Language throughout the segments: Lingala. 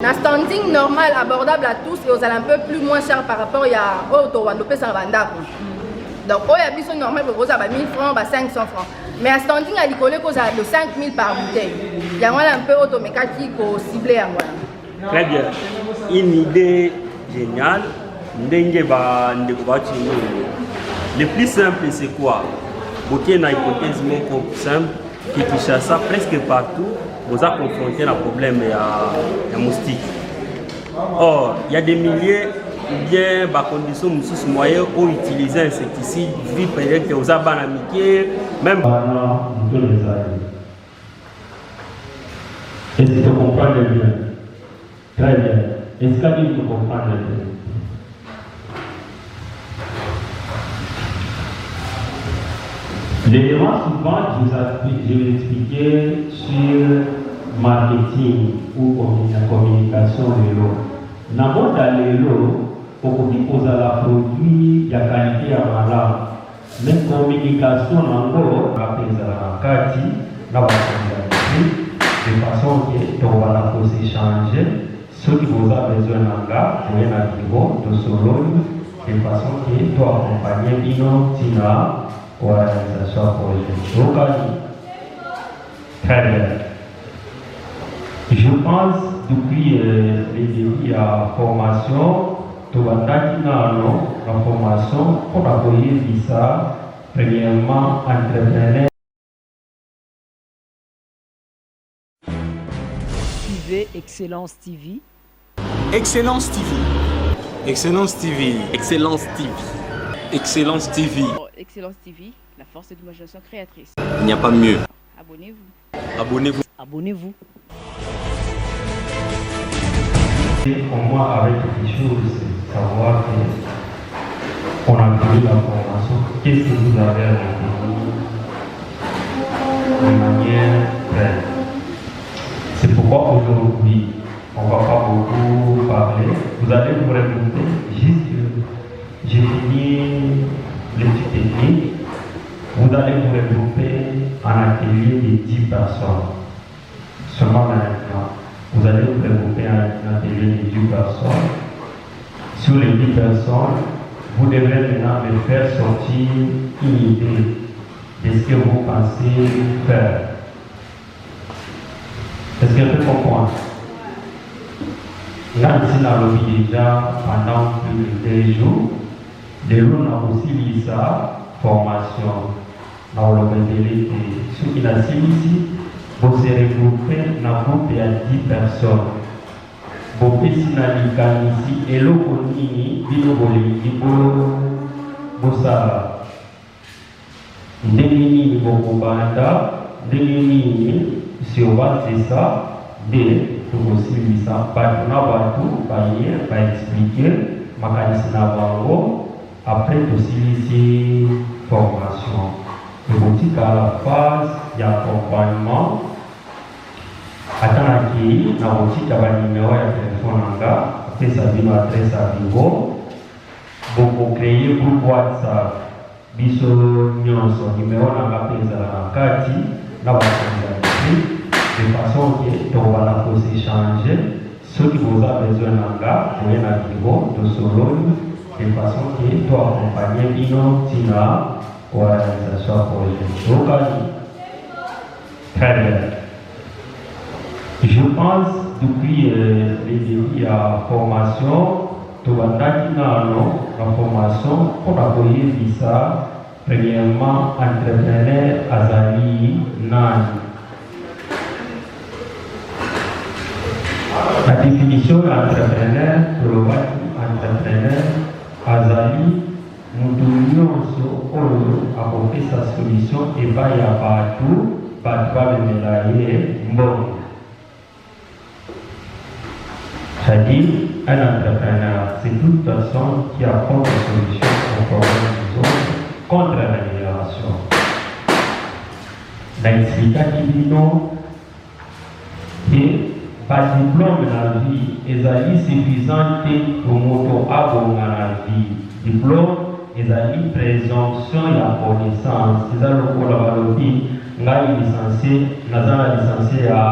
Un standing normal, abordable à tous et aux un peu plus moins cher par rapport à Auto Wandopé Sambandako. Donc, il y a besoin normal pour vous avoir 1000 francs, 500 francs. Mais un standing à l'école, vous avez 5000 par bouteille. Il y a un peu automécatique pour cibler. Très bien. Une idée géniale. Le plus simple, c'est quoi? Vous avez une hypothèse simple qui touche à ça presque partout. Vous avez confronté un problème à moustique. Or, il y a des milliers ou bien des conditions moyennes pour utiliser un insecticide, vu peut-être que vous avez un amitié, même. Est-ce que tu comprends bien? Très bien. Est-ce que tu comprends bien? L'élément souvent, je vais expliquer sur marketing ou communication de l'eau. Dans le monde de l'eau, pour la produit, il y a qualité à malade. Même communication en gros, on appelle ça la carte, de façon que on va la échanger. Ce que vous avez besoin d'un gars, vous avez un niveau de solo, de façon que tu accompagner Dino, Tina, ou à l'organisation projet. Très bien. Je pense depuis les débuts à formation, tu vas la formation pour accueillir ça, premièrement, entrepreneur. Excellence TV. Excellence TV. Excellence TV. Excellence TV. Excellence TV. Excellence TV, la force de l'imagination créatrice. Il n'y a pas mieux. Abonnez-vous. Abonnez-vous. Abonnez-vous. Au moins avec quelque chose, savoir qu'on a pris la formation. Qu'est-ce que vous avez retenu de manière vraie? C'est pourquoi aujourd'hui, on ne va pas beaucoup parler. Vous allez vous regrouper, juste, j'ai fini l'étude technique, vous allez vous regrouper en atelier de 10 personnes. Seulement maintenant, vous allez vous regrouper en atelier de 10 personnes. Sur les 10 personnes, vous devrez maintenant me faire sortir une idée de ce que vous pensez faire. Est-ce que tu comprends? Là, ici, on a lobby déjà pendant plus de 2 jours. De l'eau, on a aussi lu ça, formation. On a lobby ceux qui l'ont ici, vous serez regroupés dans un groupe de 10 personnes. Vous pouvez ici, et l'eau, on y est, vous savez. Demi sur c'est ça, pour aussi ça, par expliquer, après aussi formation. Et aussi qu'à la phase d'accompagnement, attends qui na aussi qu'à la numéro de téléphone après ça vient adresse à Vivo, vous créer groupe WhatsApp, biso nyonso numéro na pesa na kati na de façon que on va la échanger. Ce que vous avez besoin d'un gars, vous avez un niveau de solo, de façon que tu accompagner Dino, Tina, ou à l'organisation projet. Très bien. Je pense depuis les débuts à formation, tu vas la formation pour accueillir ça, premièrement, entrepreneur Azali Nani. La définition d'entrepreneur, entrepreneur, Azali, nous devons apporter sa solution et pas y avoir tout, pas de médailler, bon. C'est-à-dire, un entrepreneur, c'est toute personne qui apporte une solution au problème des autres contre l'amélioration. L'explication et par diplôme dans la vie, est suffisant pour moto abon dans la vie. Diplôme, est présomption et la connaissance. C'est ça le collaboratif. Là, il est licencié à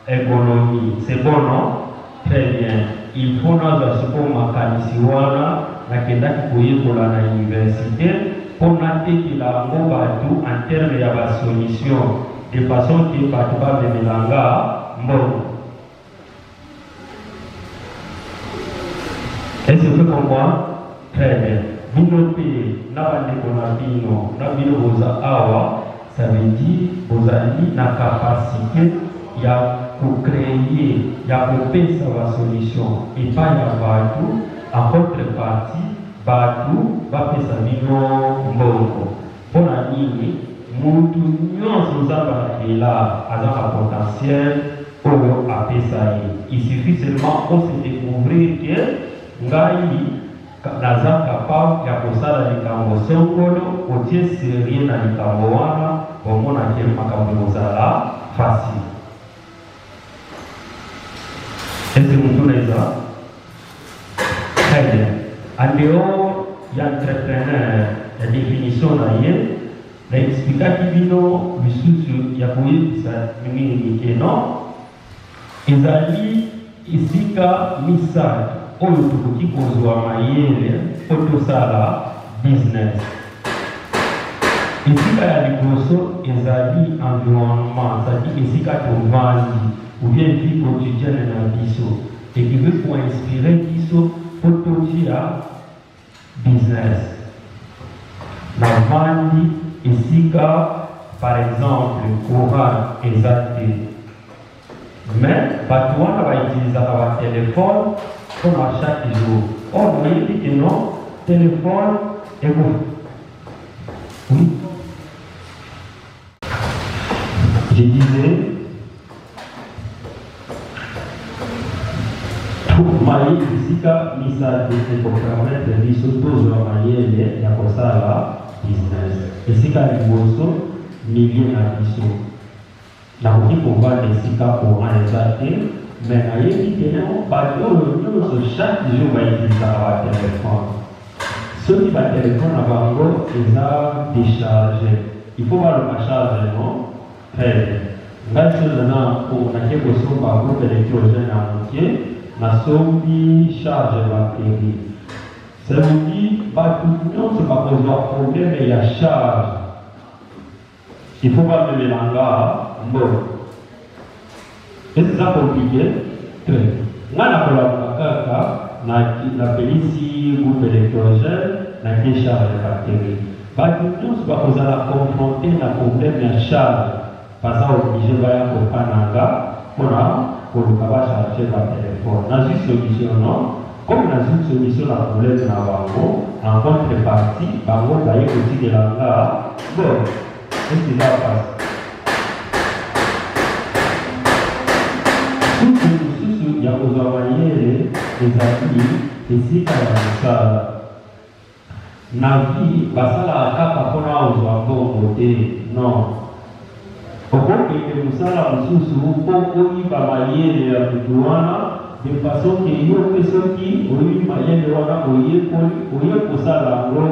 économie. C'est bon, non? Très bien. Il faut nous assurer makanisi wana na kendaki kuyekola na université pour natekela ngo batu en terme ya ba solution de façon que batu bamemelanga mbongo. Est-ce que vous comprenez? Très bien. Bino pe na bandeko na bino na bino boza awa, ça veut dire bozali na capacité ya créer, ya kopesa ba solution et pas ya batu en contrepartie batu bapesa bino mbongo. Pona nini mutu nyonso nzamba akela aza na potentiel oyo apesa ye. Il suffit seulement de se découvrir que ngai naza capable ya kosala likambo songolo otie sérieux na likambo wana omona ke makambo ozala facile. Est-ce que vous connaissez ça? Très bien. En dehors d'entrepreneur, la définition là, l'explication bino bisusu ya koyebisa mingi ke non ezali isika misala oyo tokoki kozwa mayele po tosala business. Esika ya liboso ezali environnement, c'est-à-dire esika tovandi ou bien vie quotidienne na biso et qui veut pour inspirer biso po totia business. Na vandi esika par exemple courant exacté. Mais batu wana bautilisaka ba téléphone pour chaque jour. Or, vous voyez que non, téléphone et vous. Oui. Je disais, tout maïs ici, misa de pour permettre de surtout maïs il y a pour ça là business. Ici, quand il bosse, milliers d'ambitions. La route pour voir les sika pour un exalté. Mais il y a chaque jour va utiliser un téléphone. Ceux qui ont téléphone avant ils ont déchargé. Il faut voir le charge, non? Très bien. Là, pour la question par groupe électrogène à monter, la somme charge la batterie. Ça veut dire que non, ce n'est pas poser un problème, mais il y a charge. Il faut pas me mélanger. Bon. Est-ce que c'est compliqué? Très. Moi, la police groupe électrogène, la décharge de batterie. Bah, tous, vous allez confronter un problème de charge. Parce que vous obligé de faire un pananga pour le charger le téléphone. Dans une solution, non? Comme dans une solution, la problème de la en contrepartie, vous voyez aussi de la bon, qu'est-ce qui va passer? Ya kuzawanyele ezali esika ya mosala na vie basala kaka mpona ozwa bongo te non okokende mosala mosusu mpo oyiba mayele ya mutu wana de façon ke yo mpe soki oyibi mayele wana oye kosala yango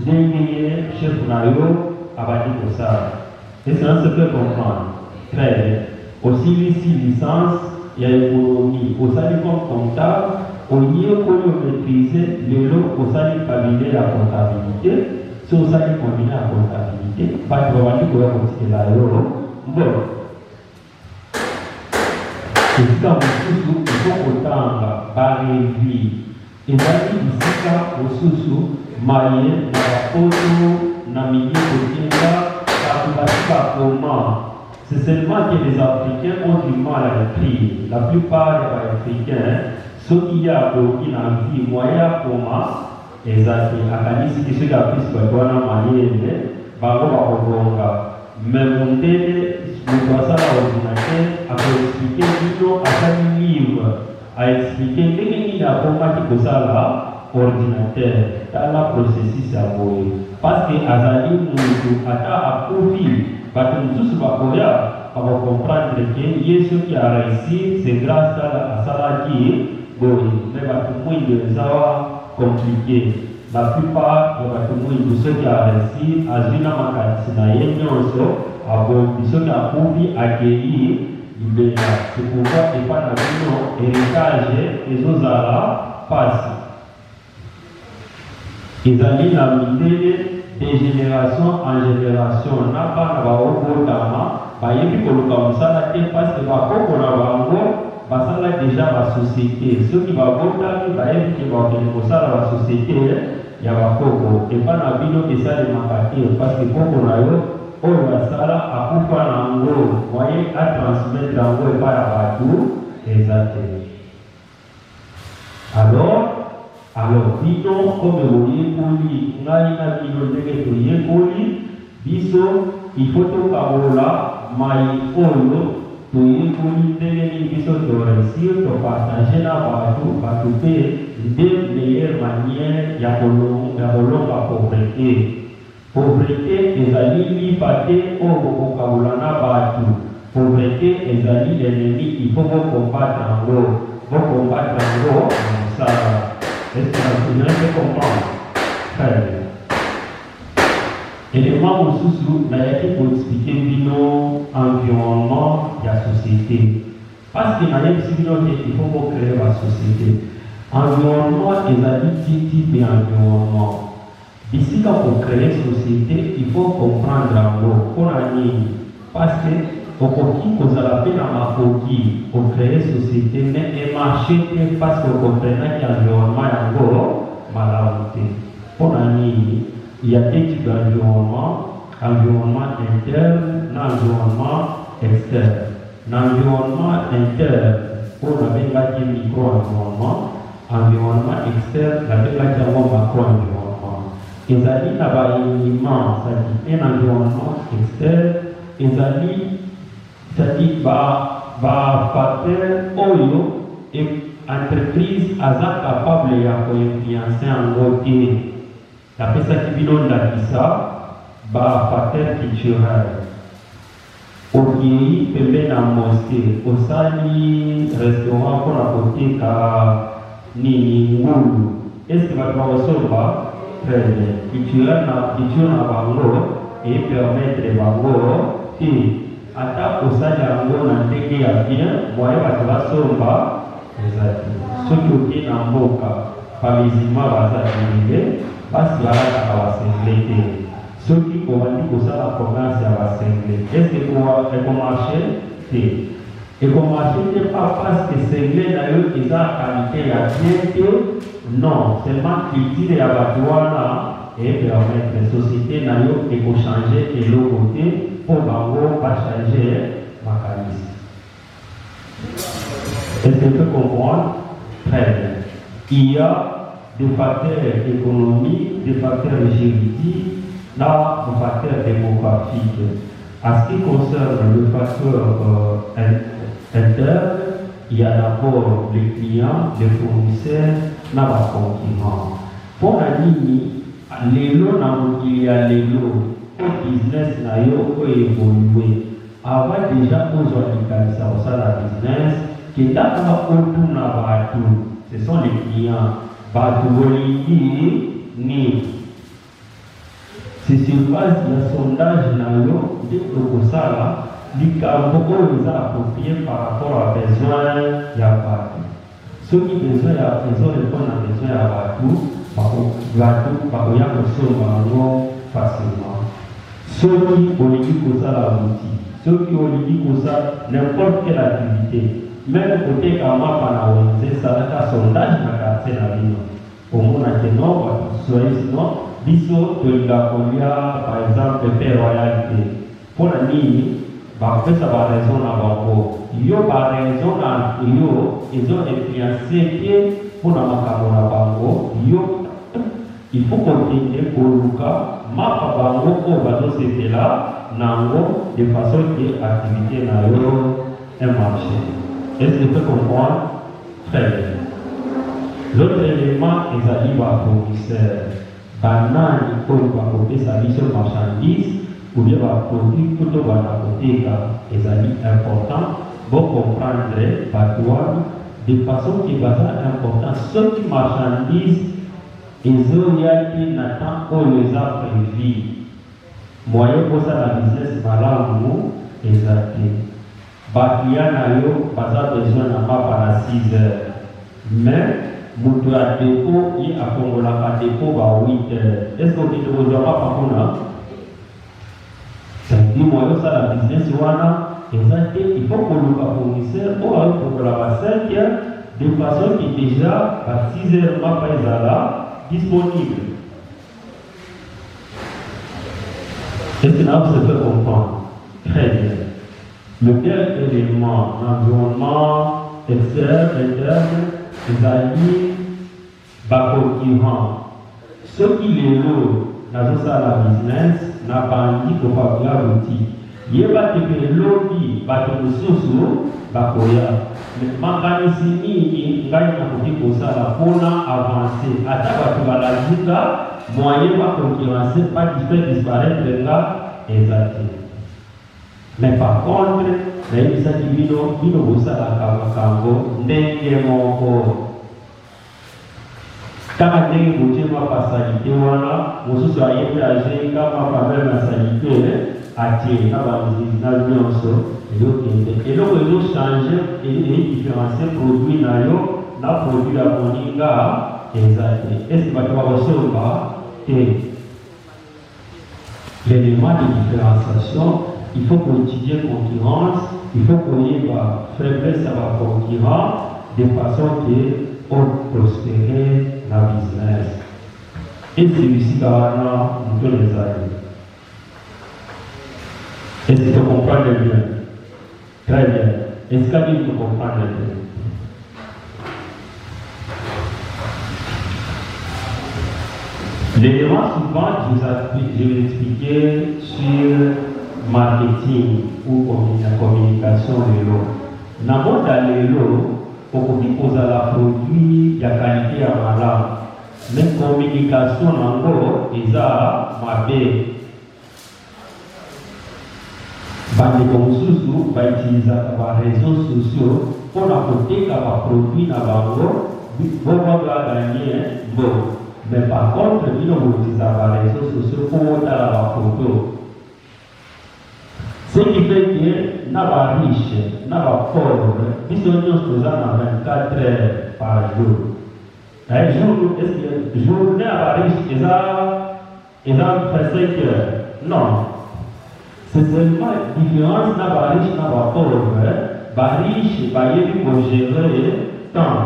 ndenge ye chef na yo abandi kosala. Et ça se peut comprendre. Très bien. Aussi ici licence il y a économie. Au salaire comme comptable, au lieu de maîtriser le lot au salaire cabinet la comptabilité, si au salaire combiné la comptabilité, pas de vraiment dire que la euro. Bon. Et si quand vous il faut autant barrer vie. Et là, ici, quand vous maillé, dans la photo, dans le milieu de la comment. C'est seulement que les Africains ont du mal à écrire. La plupart des Africains, ceux qui ont une vie moyenne comment, les Africains, qui sont la plus mais mon télé, nous doit ça l'ordinateur, à expliquer plutôt à chaque livre, à expliquer quel est l'informatique de ça là, ordinateur, dans la processus à voir. Parce que Azali nous a profil. Parce que nous tous va comprendre que Jésus qui a réussi, c'est grâce à ça qui est mais tout le monde compliqué. La plupart de ceux qui ont réussi, à Zina Makatsina Yenyoso, à ceux qui ont pu accueillir libela c'est pouvoir epa na bino héritage ezozala pasi ezali na mindele de génération en génération na bana baobotama bayebi koluka mosala te parce bakoko na bango basala déjà basociété soki babotami bayebi ke bakende kosala basociété ya bakoko epa na bino esalemaka te parce que koko na yo oyo basala akufa nango moye atransmettre yango epa ya bato eza te. Alors bino comme boyekoli ngai na bino ndenge toyekoli biso ifo tokabola mai oyo toyekoli ndenge nini biso toreusir topartage na bato mpe de meilleure manière ya kolonga pauvreté. Pauvreté ezali lipa te oyo kokabola na bato. Pauvreté ezali l'ennemi, il faut combattre yango na mosala. Est-ce que vous pouvez comprendre? Très bien. Élément mosusu nayaki koexplike bino environnement ya société. Parce que nayebisi bino te il faut kocréer ba société. Environnement ezali type d'environnement. Bisika pour créer société, il faut comprendre yango mpona nini. Parce que okoki kozala mpe na makoki ocréer société mais emarché te parce que okomprenaki environnement yango malamu te. Mpona nini? Il y a deux types d'environnement, environnement interne na environnement externe. Na environnement interne oyo nabengaki micro-environnement, environnement externe nabengaki yango macro-environnement. Ezali na baélément, c'est-à-dire un environnement externe, ezali c'est-à-dire facteur oyo et entreprise aza capable ya koinfluencer yango te. Napesaki bino ndakisa facteur culturel. Okei pembe na mosquée osali restaurant mpona koteka nini ngulu, est-ce que bato bakosomba? Très bien. Culture na bango epermettre bango te ata osali yango na ndenge ya bien moye bato basomba ezali. Soki okei na mboka bamizima baza dirive basi balataka basengle te. Soki obandi kosala commerce ya basengle eske ekomarche te. Ekomarche te pas parce que sengle na yo eza qualité ya bien te, non, seulement culture ya bato wana epermettre société na yo ekochange eloko te pour bango bachanger makanisi. Est-ce que tu comprends? Très bien. Il y a des facteurs économiques, des facteurs juridiques, des facteurs démographiques. En ce qui concerne le facteur interne, il y a d'abord les clients, les fournisseurs, les concurrents. Pour la ligne, lelo na mokili ya lelo o business na yo o évoluer avant déjà ozwa likanisa osala business ketaka otuna bato, ce sont les clients. Bato bolingi ni c'est sur base ya sondage na yo nde okosala likambo oyo eza approprié par rapport à besoin ya bato. Soki besoin ya répondre na besoin ya bato bakoya kosomba yango facilement. Soki olingi kosala boutique, soki olingi kosala n'importe quelle activité, même koteka mapa na wenze esalaka sondage na quartier na bino omona ke non bato soyez sinon biso tolinga kolia par exemple pe royalité mpona nini bakopesa baraison na bango yo baraison na yo ezo-influence te mpona makambo na bango yo il faut continuer koluka mapa bango oyo bazosepela nango de façon que activité na yo un marché. Est-ce que tu peux comprendre? Très bien. L'autre élément ezali bafournisseur banani oyo bakopesa biso marchandise ou bien baproduit kuto bana koteka ezali important bocomprendre bato wana de façon que baza important soki marchandise ezoyaki na temps oyo eza prévu moyen kosala business malamu eza te. Baklia na yo baza besoin na papa na 6 heures. Mais mutu ya dépôt yi akongola ka dépôt ba 8 heures. Est-ce que tu te vois pas kuna? C'est dit moi yo ça la business wana exactement il faut qu'on le fournisseur pour la 5 heures de façon qui déjà à 6 heures ma pas disponible. Et c'est là où se fait comprendre. Très bien. Le dernier élément, l'environnement externe, interne, les alliés, concurrents. Ce qui les loue dans la business, n'a pas dit qu'on va faire l'outil. Il y a des lobbies, des ressources, mais Manganisini, il y a pour ça, pour avancer. À ta la moyen de concurrencer, pas qui fait disparaître le gars, exactement. Mais par contre, il y a des gens qui disent que ça a Kawakango, n'est quand vous avez ma passalité, vous soyez âgé, quand ma famille a salité, à tirer, dans le et donc, ils ont changé et différencié produit na produit la moninga, exactement. Est-ce que vous avez recevoir l'élément de différenciation? Il faut qu'on étudie la concurrence, il faut qu'on y va faiblesse à la concurrence de façon qu'on prospérer la business. Et c'est ici qu'on peut les aider. Est-ce que vous comprenez bien? Très bien. Est-ce que vous comprenez bien? L'élément souvent, je vais expliquer sur marketing ou communication de l'eau. Dans le monde de l'eau, on peut poser la produit de qualité à malade. Mais communication en gros, ils ont mabé. Bande comme sous va utiliser les réseaux sociaux pour apporter les produits dans le bon va gagner bon. Mais par contre, ils ont utilisé les réseaux sociaux pour monter la photo. Ce qui fait que n'a pas riche, n'a pas pauvre, ils sont tous dans 24 heures par jour. Un jour, est-ce que journée à riche, ils ont fait 5 heures? Non. C'est seulement la différence n'a pas riche, n'a pas pauvre. Bah riche, bah il faut gérer temps.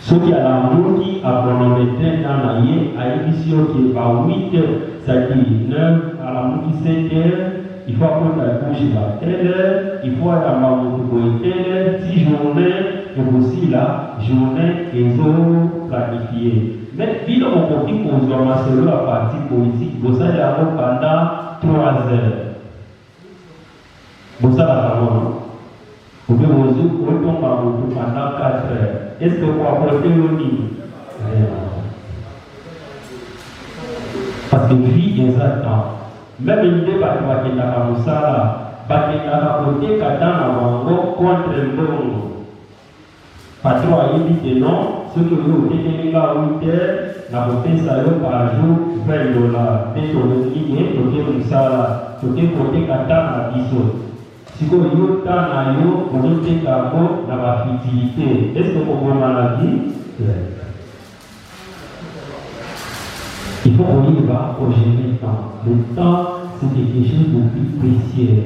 Ce qui a la moitié à chronométrer dans la à émission qui est par 8 heures, ça dit 9 à la moitié 7 heures, il faut apprendre la couche à telle heure, il faut aller à la moitié telle heure, 6 journées, et aussi la journée et zone planifiée. Mais il on compris qu'on doit masser la partie politique, vous allez avoir pendant 3 heures. Vous savez la vous pouvez vous retourner pendant 4 heures. Est-ce que vous apportez au niveau? Parce que vie est un temps. Même l'idée va être dans ça, va être côté contre le monde. Patron a dit non, ce que vous avez à 8 heures, n'a pas fait ça par jour, $20. Dès que vous avez côté ça, côté Qatar à 10 euros. Si vous avez un temps, vous avez la fertilité. Est-ce que vous avez maladie? Il faut qu'on y va pour gérer le temps. Le temps, c'est quelque chose de plus précieux.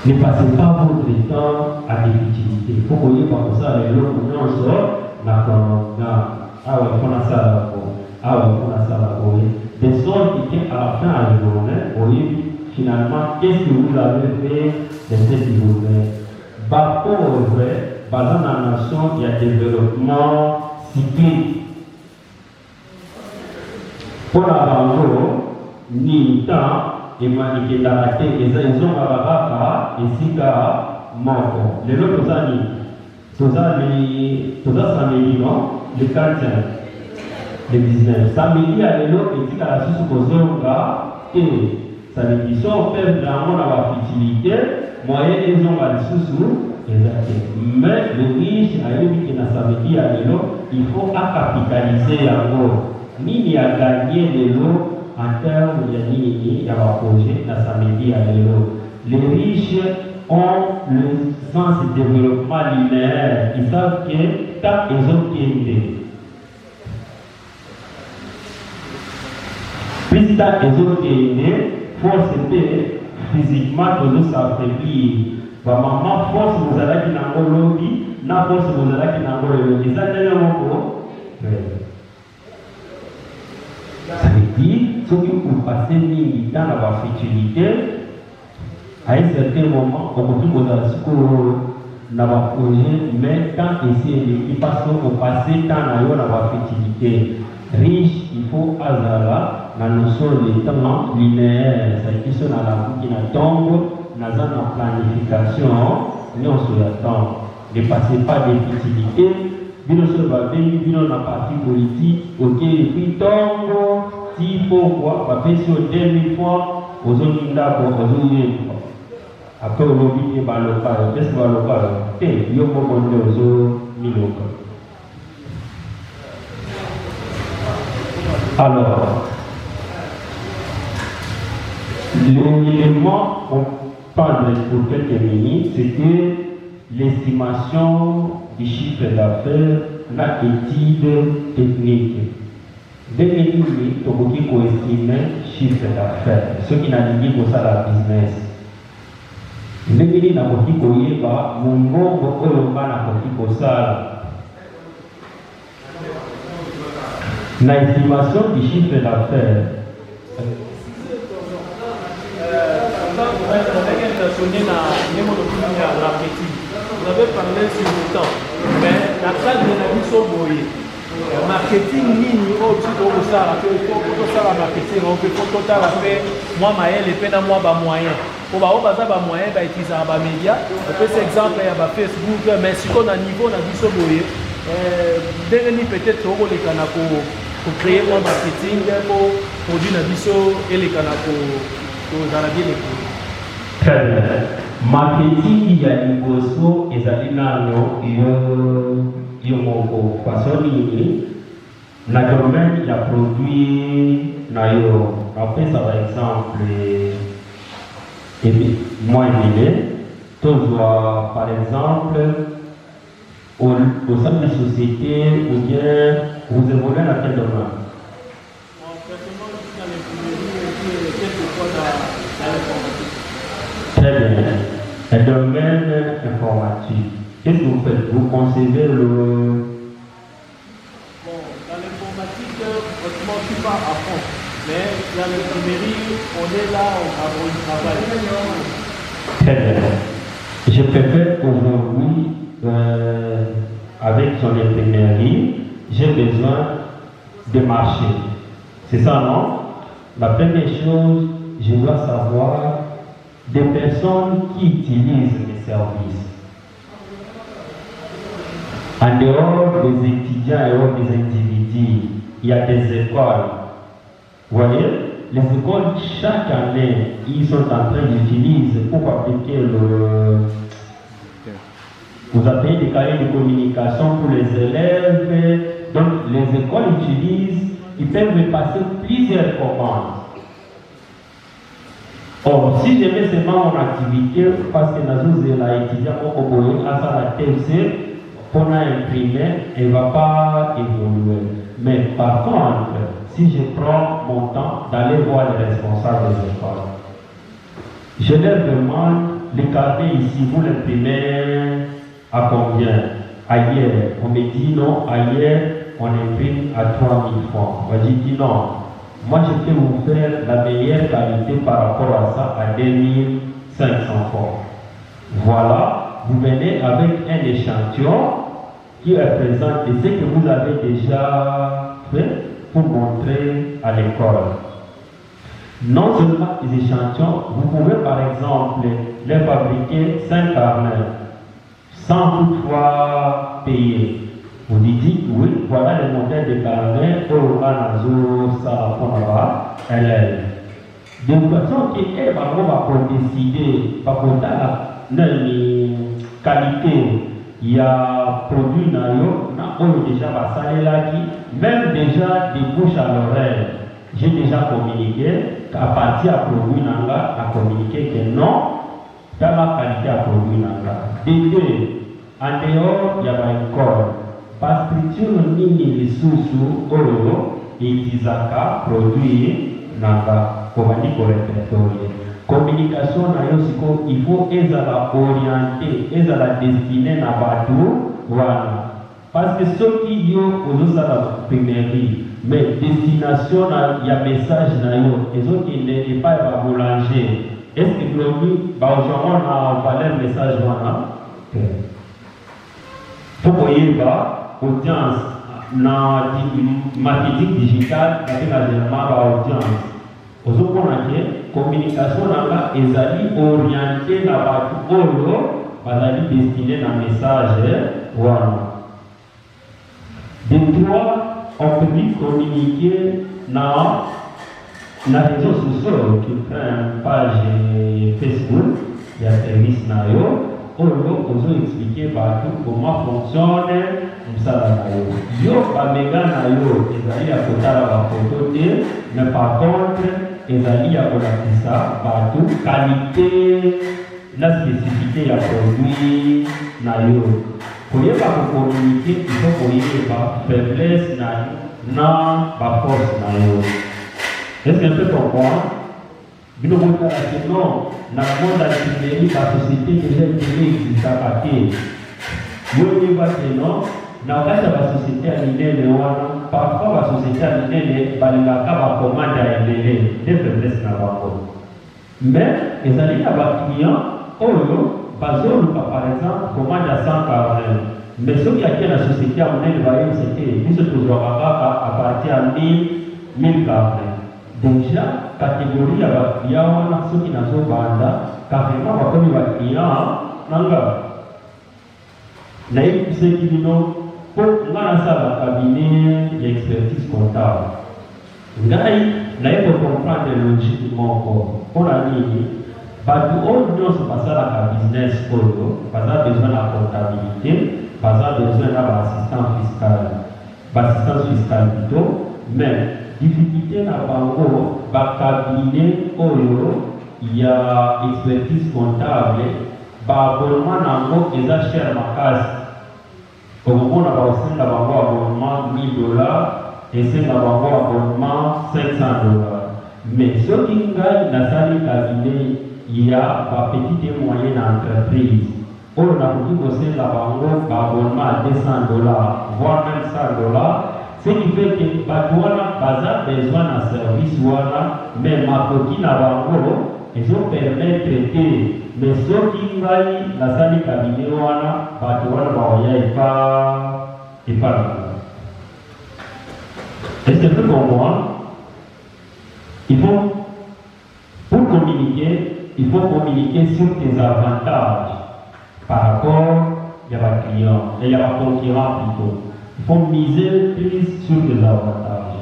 Ne passez pas votre temps à l'utilité. Il faut qu'on y va pour ça, les lots, on sort, de sorte qu'à la fin de la journée, on y finalement, qu'est-ce que vous avez fait de cette journée? Bah, pauvre, dans la nation, il y a développement cyclique. Pour l'avant, ni temps, et maniquer dans la tête, et ils ont à et si mort. Les autres années, tout ça, ça me dit non, le quartier, le business. Ça me dit à l'élo, et si la sous-supposée, et ça veut dire si on fait vraiment la fertilité, moyen ils ont la sous mais le riche a eu qui n'a ça veut dire à l'élo, il faut capitaliser encore. Ni il a gagné de l'eau en termes de projet dans samedi à l'élo. Les riches ont le sens de développement linéaire. Ils savent que tant ils ont été. Plus tant ils ont été, force était physiquement toujours s'affaiblir. Maman, force vous allez qui n'a pas lobby, n'a force vous allez qui n'a pas lobby. Ça c'est un mot. Ça veut dire, ceux qui ont passé du temps dans la futilité, à un certain moment, on peut tout dans la projet, mais tant essayer de passer au passé, tant dans la futilité. Riche, il faut hasard, la notion de temps linéaire, c'est-à-dire dans la vie qui n'a tombe, dans la planification, nous on se attend. Ne passez pas des futilités. Bino se va bien, bino na parti politique, ok, et puis tombe, s'il faut quoi, va faire sur 2000 fois, aux autres d'abord, aux autres après on oublie que va local, qu'est-ce que va local? Il y a beaucoup de autres locaux. Alors, l'élément qu'on parle pour quelques minutes, c'était l'estimation du chiffre d'affaires, la étude technique. Dès que nous avons estimé le chiffre d'affaires, ce qui n'a dit pour ça la business. Dès que nous avons dit pour ça, l'estimation du chiffre d'affaires. Vous avez parlé sur le temps, mais la salle de la vie sont boyées. Marketing ligne, au-dessus de ça, il faut ça la marketing, on peut total faire moi maël et peine à moi bas moyen. Pour avoir bas moyen, bah utiliser bas média. On peut cet exemple il y a Facebook, mais si on a niveau na vie sont boyées, dernier peut-être au les canaux pour créer un marketing pour produire na vie et les canaux pour dans la vie les produits. Très bien. Marketing il y a une bosso et ça dit non il y a une façon de naturellement il y a produit nayo après ça par exemple et moins élevé toujours par exemple au sein de la société ou bien vous évoluez dans quel domaine? Personnellement je suis dans l'imprimerie et quelquefois dans l'informatique. Très bien. Un domaine informatique. Qu'est-ce que vous faites? Vous concevez le... Bon, dans l'informatique, franchement, je ne suis pas à fond. Mais dans l'imprimerie, on est là, on travaille. Très bien. Je préfère aujourd'hui, avec son imprimerie, j'ai besoin de marcher. C'est ça, non? La première chose, je dois savoir des personnes qui utilisent mes services. En dehors des étudiants et hors des individus, il y a des écoles. Vous voyez, les écoles, chaque année, ils sont en train d'utiliser pour appliquer le... Vous avez des cahiers de communication pour les élèves. Donc, les écoles utilisent, ils peuvent passer plusieurs commandes. Or, si je mets seulement mon activité, parce que nous avons étudié à la TFC, pour imprimer, elle ne va pas évoluer. Mais par contre, si je prends mon temps d'aller voir les responsables des écoles, je leur demande les carnets ici, vous l'imprimez à combien? Ailleurs, on me dit non, ailleurs, on imprime à 3000 francs. Moi, je dis non. Moi, je peux vous faire la meilleure qualité par rapport à ça à 2500 francs. Voilà, vous venez avec un échantillon qui représente ce que vous avez déjà fait pour montrer à l'école. Non seulement les échantillons, vous pouvez par exemple les fabriquer 5 carnets sans toutefois payer. Vous dites, oui, voilà le modèle de carnet pour l'anazo, ça, pour là-bas, elle. De toute façon, elle va décider, par contre, la qualité, il y a produit on déjà va saler là qui, même déjà des bouches à l'oreille. j'ai déjà communiqué qu'à partir à produit nanga, a communiqué que non, dans la qualité à produit nanga. De deux, en dehors, il y a une corde. Par structure, nini lisusu, oro, itizaka, produit nanga, comme on dit pour répertorier. Communication, il faut être orienté, être destiné à Badou, voilà. Parce que ceux qui ont la primerie, mais destination, il y a message, les autres qui n'est pas à boulanger. Est-ce que nous, on a valeur message, voilà? Pour voyez, audience, dans le marketing digital, avec la audience. Aux autres, communication est orientée dans la destinée dans le message. Voilà. De trois, on peut communiquer dans les réseaux sociaux qui prennent une page Facebook, il y a service nayo, on peut expliquer partout comment fonctionne ça. Yo, Bamega nayo, ils à côté la photo, mais par contre, ils à côté ça partout, qualité, la spécificité à produit nayo. Pour y communiquer, il faut qu'on y ait faiblesse na force nayo. Est-ce qu'un peu comprendre? Non, dans le monde de la société que j'ai dit, c'est ça paquet. Vous voyez que non, dans la société à l'idée, parfois la société à l'idée, va commander à l'idée, des faiblesses dans le mais les alliés à votre client, par exemple, commande à 140. Mais ce qui a été la société à l'idée, c'était, nous se à partir de 1040. Déjà, catégorie à votre client, ceux qui n'ont pas carrément, on va votre client, naïf, ceux qui disent, pour un cabinet d'expertise comptable. Naïf, pour comprendre logiquement, on a dit, on ne pas ça la business, pas besoin de la comptabilité, pas besoin de l'assistance fiscale plutôt, mais difficulté na bango cabinet oyo il y a expertise comptable abonnement nango eza cher makasi okomona baosenga bango abonnement $1000 esenga bango abonnement $500 mais soki ngai nasali cabinet ya bapetite et moyenne entreprise oyo nakoki kosenga bango baabonnement à $200 voire même $100. Ce qui fait que Batouana a besoin d'un service, mais ma coquine à Bango, ils ont permis de traiter. Mais ceux qui vaillent la salle de cabinet, Batouana et pas là. Et c'est plus pour moi. Il faut, pour communiquer, il faut communiquer sur tes avantages par rapport à la client et à la concurrence plutôt. Il faut miser plus sur les avantages.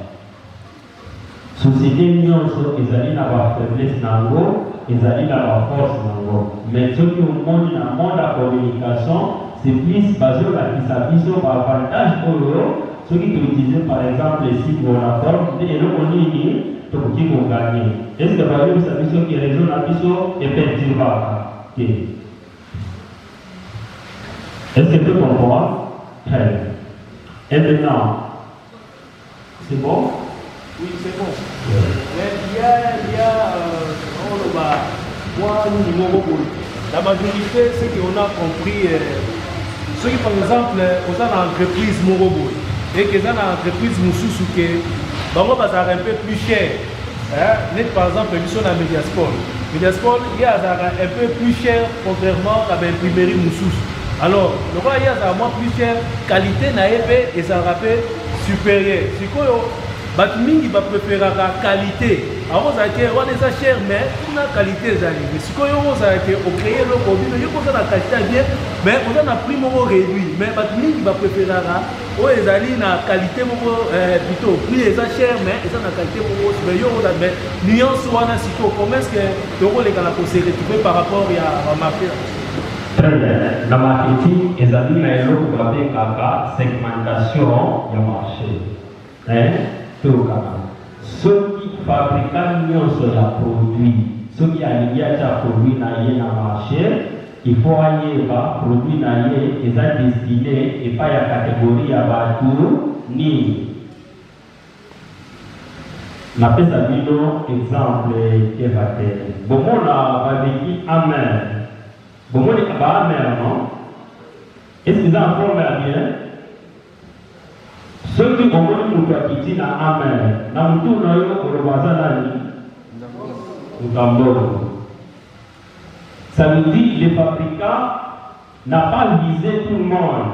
Société union sur les alliés dans la faiblesse nango, les alliés dans la force nango. Mais ceux qui ont dans le monde de la communication, c'est plus basé sur la mission par avantage pour eux. Ceux qui utilisent par exemple les sites Vodafone, et le monde qui vont gagner. Est-ce que par exemple, sa mission qui résout la mission est perturbable? Est-ce que tu comprends? Très bien. Et maintenant, c'est bon? Oui, c'est bon. Mais il y a la majorité, ce qu'on a compris, ceux qui par exemple, on a une entreprise Morobo, et qu'ils ont une entreprise Moussoussouké, donc ça sera un peu plus cher. Par exemple, ils sont dans Mediasport. Mediasport, il y a un peu plus cher contrairement à l'imprimerie Moussous. Alors, le roi, il y a moins plus cher, qualité n'a et ça rappelle supérieur. C'est quoi? Batming va préférer la qualité. Alors, on a dit, on est cher, mais on a qualité. Mais ce qu'on a dit, on crée le produit, on a la qualité bien, mais on a un prix réduit. Mais Batming va préférer la qualité plutôt. Prix est cher, mais ils ont la qualité supérieure. Mais nuance, comment est-ce que le rôle est récupéré par rapport à marché? Très bien. Dans le marketing, ils ont dit que la segmentation du marché. Tout le soki fabricant nyonso ya produit soki alingi atia produit na ye na marché il faut ayeba produit na ye eza destiné epai ya catégorie ya bato nini. Napesa bino exemple kevate bomona babeki amer bomoni ba amer non est-ce que ça informe bien ceux qui ont moto akiti na amer na mutu na yo olobaza nani Mutamboro. Ça veut dire que le fabricant n'a pas visé tout le monde.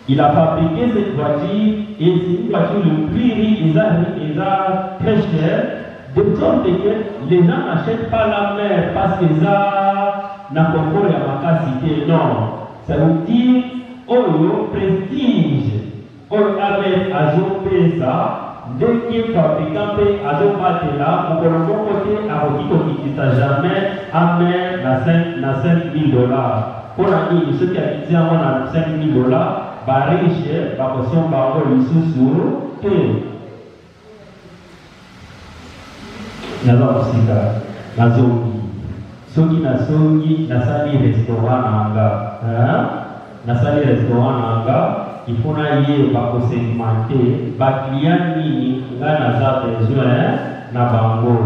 Il a fabriqué cette voiture et c'est une voiture le prix est très cher, de sorte que les gens n'achètent pas la mer parce que ça n'a pas la capacité. Non. Ça veut dire le prestige. Avec ajouté ça. Dès que fabricant peut adopter là, pour le bon côté, à qui ne t'a jamais amené à 5 000 $. Pour la vie, ceux qui habitent à 5 000 $, bah riche, bah poisson, bah on le sous-sous, que. N'allons aussi là, la zone. Ceux qui n'a sali restaurant nanga, n'a sali restaurant nanga. Il faut aller segmenter, client nini nga naza besoin na bango.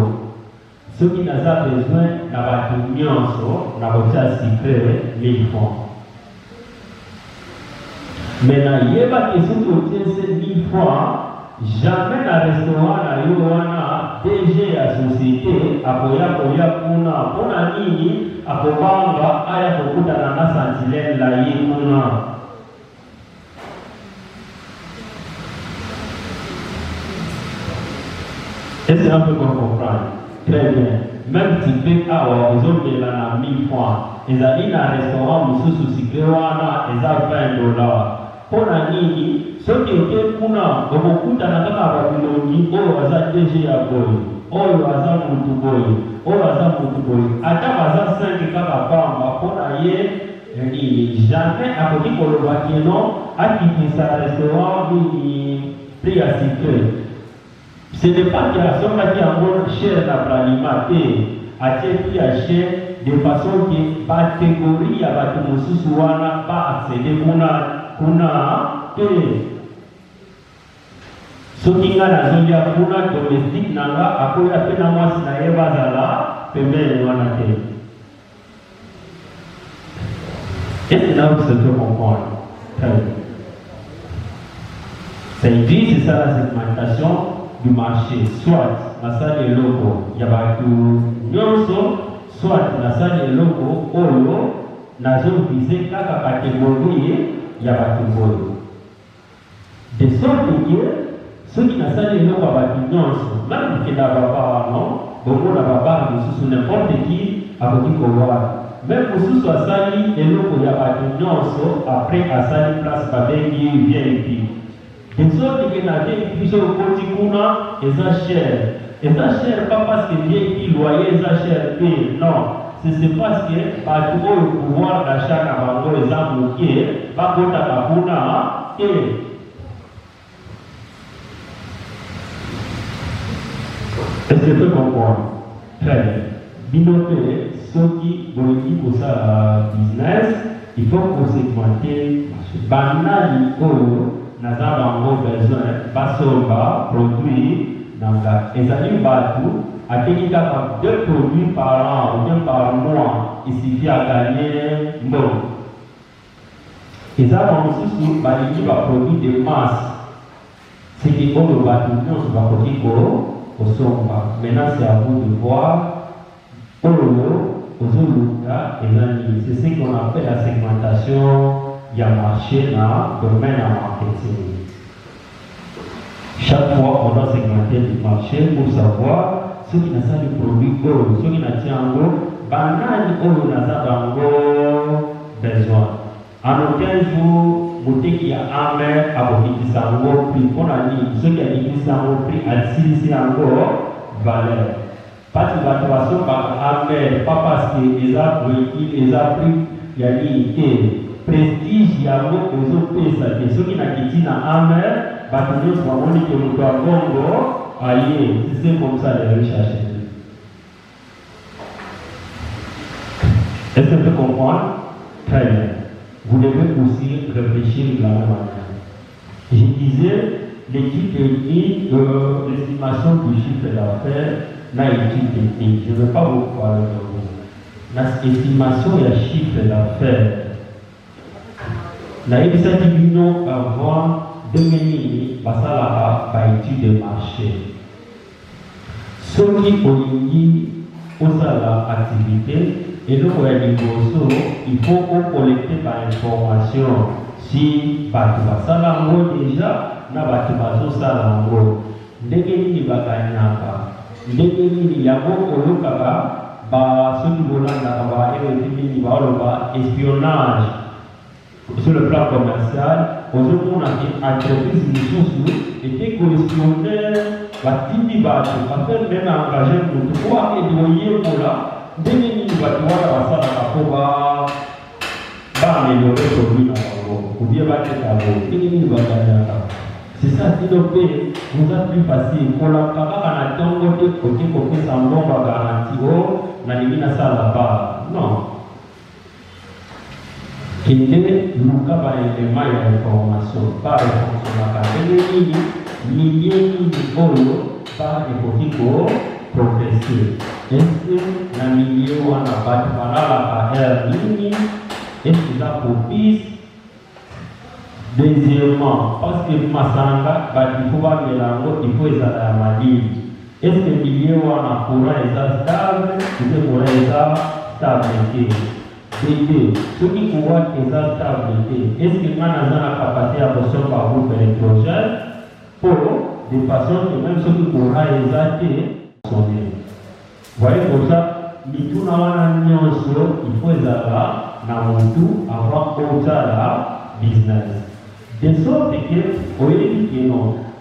Ceux qui naza besoin na batu nyonso na botia secret 1000 francs. Mais na yeba que si tu tiens ces 1000 francs, jamais na restaurant na yo wana DG ya société akoya kuna nini akobanga aya kokutana na sentinelle la ye kuna. Est-ce qu'on peut comprendre? Très bien. Même si tu as besoin de la 1000 francs, ils ont un restaurant, nous sous si ils ont $20. Pour la nini, ceux qui étaient pour nous, beaucoup de gens qui ont déjà à boy, oh, à attends, 5 kaka pour jamais à côté pour le vaquino, à quitter sa restaurant, prix à secret. Ce n'est pas que la somme qui est chère à l'alimenter, à prix à cher, de façon que la catégorie à la Moussousouana pas accéder à ce qui a la zone domestique, à quoi il a fait la moitié de la bazala, peut bien le. Est-ce que là vous se comprendre? Ça dit, c'est ça la segmentation du marché. Soit la salle est loco, il y a tout nyonso, soit la salle est loco, olo, la zone visée, kaka catégorie, il y a tout bolo. De sorte que ceux qui n'ont pas de loco à nyonso, même qui n'a pas non, beaucoup n'a pas sous n'importe qui a beaucoup pouvoir. Même pour ceux qui sont sali et loco, il y a nyonso, après à sali place avec qui vient et puis. De sorte que la vie est au quotidien, et ça cher pas parce que bien loyer, ça cher non. C'est parce que par tout le pouvoir d'achat à Bango, les gens qui pas pour ta kapuna, est-ce que tu peux comprendre? Très bien. Binoté, ceux qui ont dit pour ça business, il faut qu'on segmenter. Banali, naza bango besoin basomba produit nanga ezali batu ateki kaka 2 produits par an ou bien par mois il suffit à gagner bon ezali mosusu balingi baproduit de masse c'est que oyo batu nyonso bakoki kosomba. Maintenant c'est à vous de voir oyo ozoluka ezali. C'est ce qu'on appelle la segmentation. Il y a marché dans le domaine en marketing. Chaque fois, on doit segmenter le marché pour savoir ceux qui n'ont pas de produits, ceux qui n'ont pas de banane, ceux qui n'ont pas besoin. En aucun jour, vous dites qu'il y a un maire à vous qui s'en prix pour la ligne. Ceux qui ont dit qu'ils s'en prix à 6 encore valeur. Pas de façon par un maire, pas parce qu'ils ont pris, il y a dit prestige yango ozopesa te soki na kiti na amer bato nyonso bamoni ke moto ya bongo alliés, c'est comme ça les riches achètent. Est-ce que vous comprenez? Très bien. Vous devez aussi réfléchir de la même manière. Je disais, l'équipe technique, l'estimation du chiffre d'affaires, n'a équipe technique. Je ne vais pas vous parler de vous. L'estimation et le chiffre d'affaires. N'a épisode du nom avant 2000, basala par étude de marché. Ceux qui ont dit la activité, et donc il faut collecter par information si Batubasalango déjà na Batubasalango. Ndegeni bakanyaka. Ndegeni yabo olukaba ba soki bolanda ba espionnage sur le plan commercial. Aujourd'hui, on a une entreprise qui était correspondante à Tindi Batu, à faire même engager pour pouvoir éloigner pour là. Dès que nous avons améliorer le produit, ou bien c'est ça, c'est donc nous a plus facile. Pour la caméra, on a tant de côté pour que ça me garantie, on a mis ça là-bas. Non. Il y a des mailles d'information, par information, milliers de par les petits progresser. Est-ce que la milieu on a pas de parole à est-ce que ça propice? Deuxièmement, parce que Masanga, il faut voir les langues, il faut les analyser. Est-ce que le milieu on a courant est stable? Est-ce que courant est stabilité? Deux, ceux qui courant est stabilité, est-ce que on a la capacité à absorber par groupe électrogène pour de façon que même ceux qui courant est vous voyez comme ça, il faut les avoir dans le tout avant le business. De sorte que,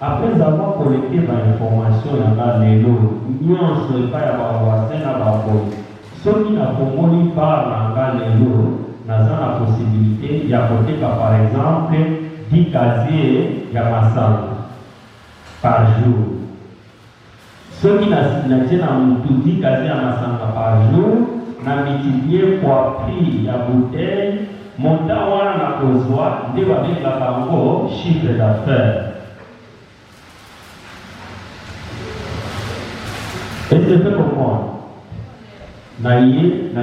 après avoir collecté l'information, il y a pas voisin ceux qui n'ont pas la possibilité, il y a par exemple 10 casiers par jour. Ceux qui n'ont tout 10 casiers par jour, n'a multiplié par prix la bouteille, montant la causoire, avec la banque, chiffre d'affaires. Est-ce que vous comprenez? Naïe, la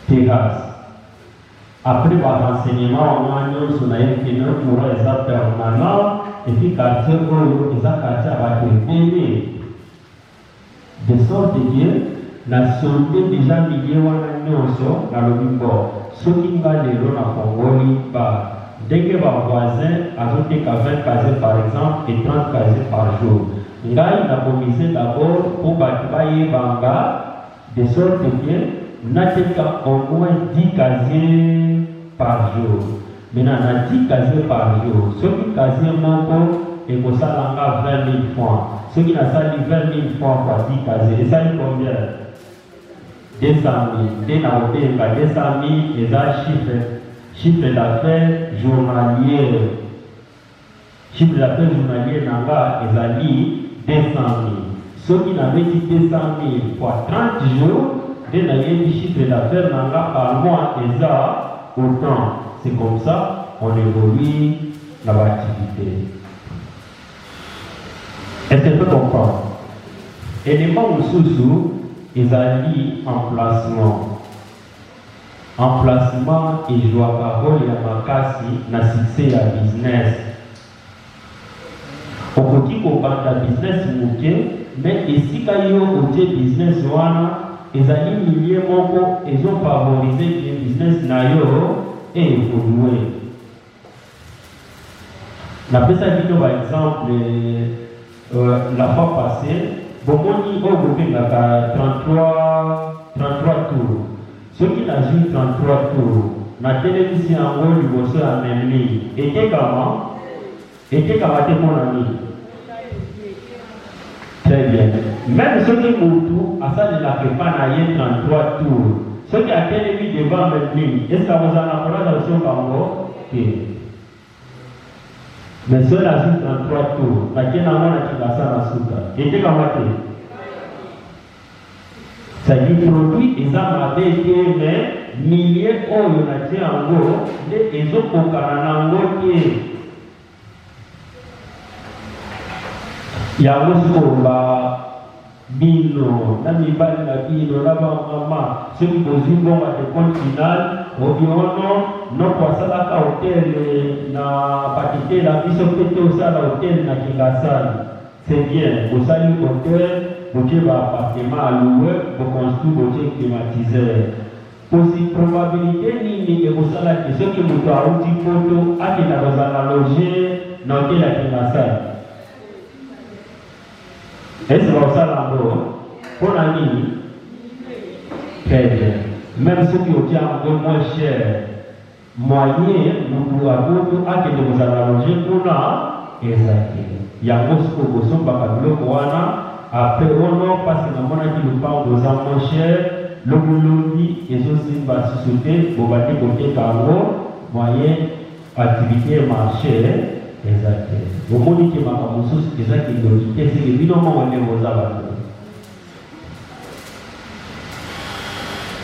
terrasse. Après le renseignement, on a un sur les permanents et puis quartier les quartiers va être de sorte que la santé déjà liée dans le bimbo. Ce qui va les rôles à Congoli, dès que vos voisins ajoutent 20 casiers par exemple et 30 casiers par jour. Ngai n'a commisé d'abord pour bâtir Banga, de sorte que n'a au moins 10 casiers par jour. Maintenant, on a 10 casiers par jour. Ceux qui casiers manquent, et pour ça, on a 20 000 francs. Ceux qui n'ont sali 20 000 francs par 10 casiers, et ça, il combien? 200 000. Dès qu'on a 200 000, et ça, chiffre d'affaires journalier. Chiffre d'affaires journalier, Nanga, et ça, 200 000. Ceux qui n'avaient dit 200 000 fois 30 jours, dès qu'on a dit chiffre d'affaires, Nanga, par mois, et ça, autant. C'est comme ça on évolue dans l'activité. Est-ce que tu comprends? Élément sous ils ont dit emplacement. Emplacement et je dois parole et à ma casse, na succès à business. Au côté qu'on va dans business, mais ici quand ils ont business, ils ont dit milliers ils ont favorisé le business nayo. Et évoluer. La personne qui par exemple, la fois passée, Bomoni a 33 tours. Ceux qui n'ont joué 33 tours, la télévision en haut, ils vont se amener. Et comment? Mon ami. Très bien. Même ceux qui ont à ça, de la prépa, 33 tours. Ceux qui ont été devant le ligne, est-ce que vous en avez parlé dans le Congo? Mais ceux là juste en 3 tours, la qui n'a pas qui va ça la souka. Et t'es comme ça. Ça dit produit et ça m'a été mais milliers oh il y a dit en gros les autres au Canada qui il y a aussi bino na mibali na bino na mama ceux qui posent bon à des comptes final au biono non pour ça la hôtel na patite la biso pété au ça la hôtel na Kingasani c'est bien vous allez hôtel vous avez un appartement à louer vous construire vous climatisé aussi probabilité ni et vous allez que ceux qui vous ont une photo à qui na vous loger dans hôtel à Kingasani. Est-ce que vous savez pour la nuit? Très bien. Même ceux qui ont un peu moins cher, moyen, nous pouvons avoir à que vous allongez pour là, exactement. Il y a un peu de choses après, on parce que nous avons des gens moins chers, le boulot et aussi va se sauter pour battre côté cargo, moyen, activité, marché. Exactement. Vous voyez que ma camouflage c'est ça qui doit quitter, c'est que évidemment on est aux abattoirs.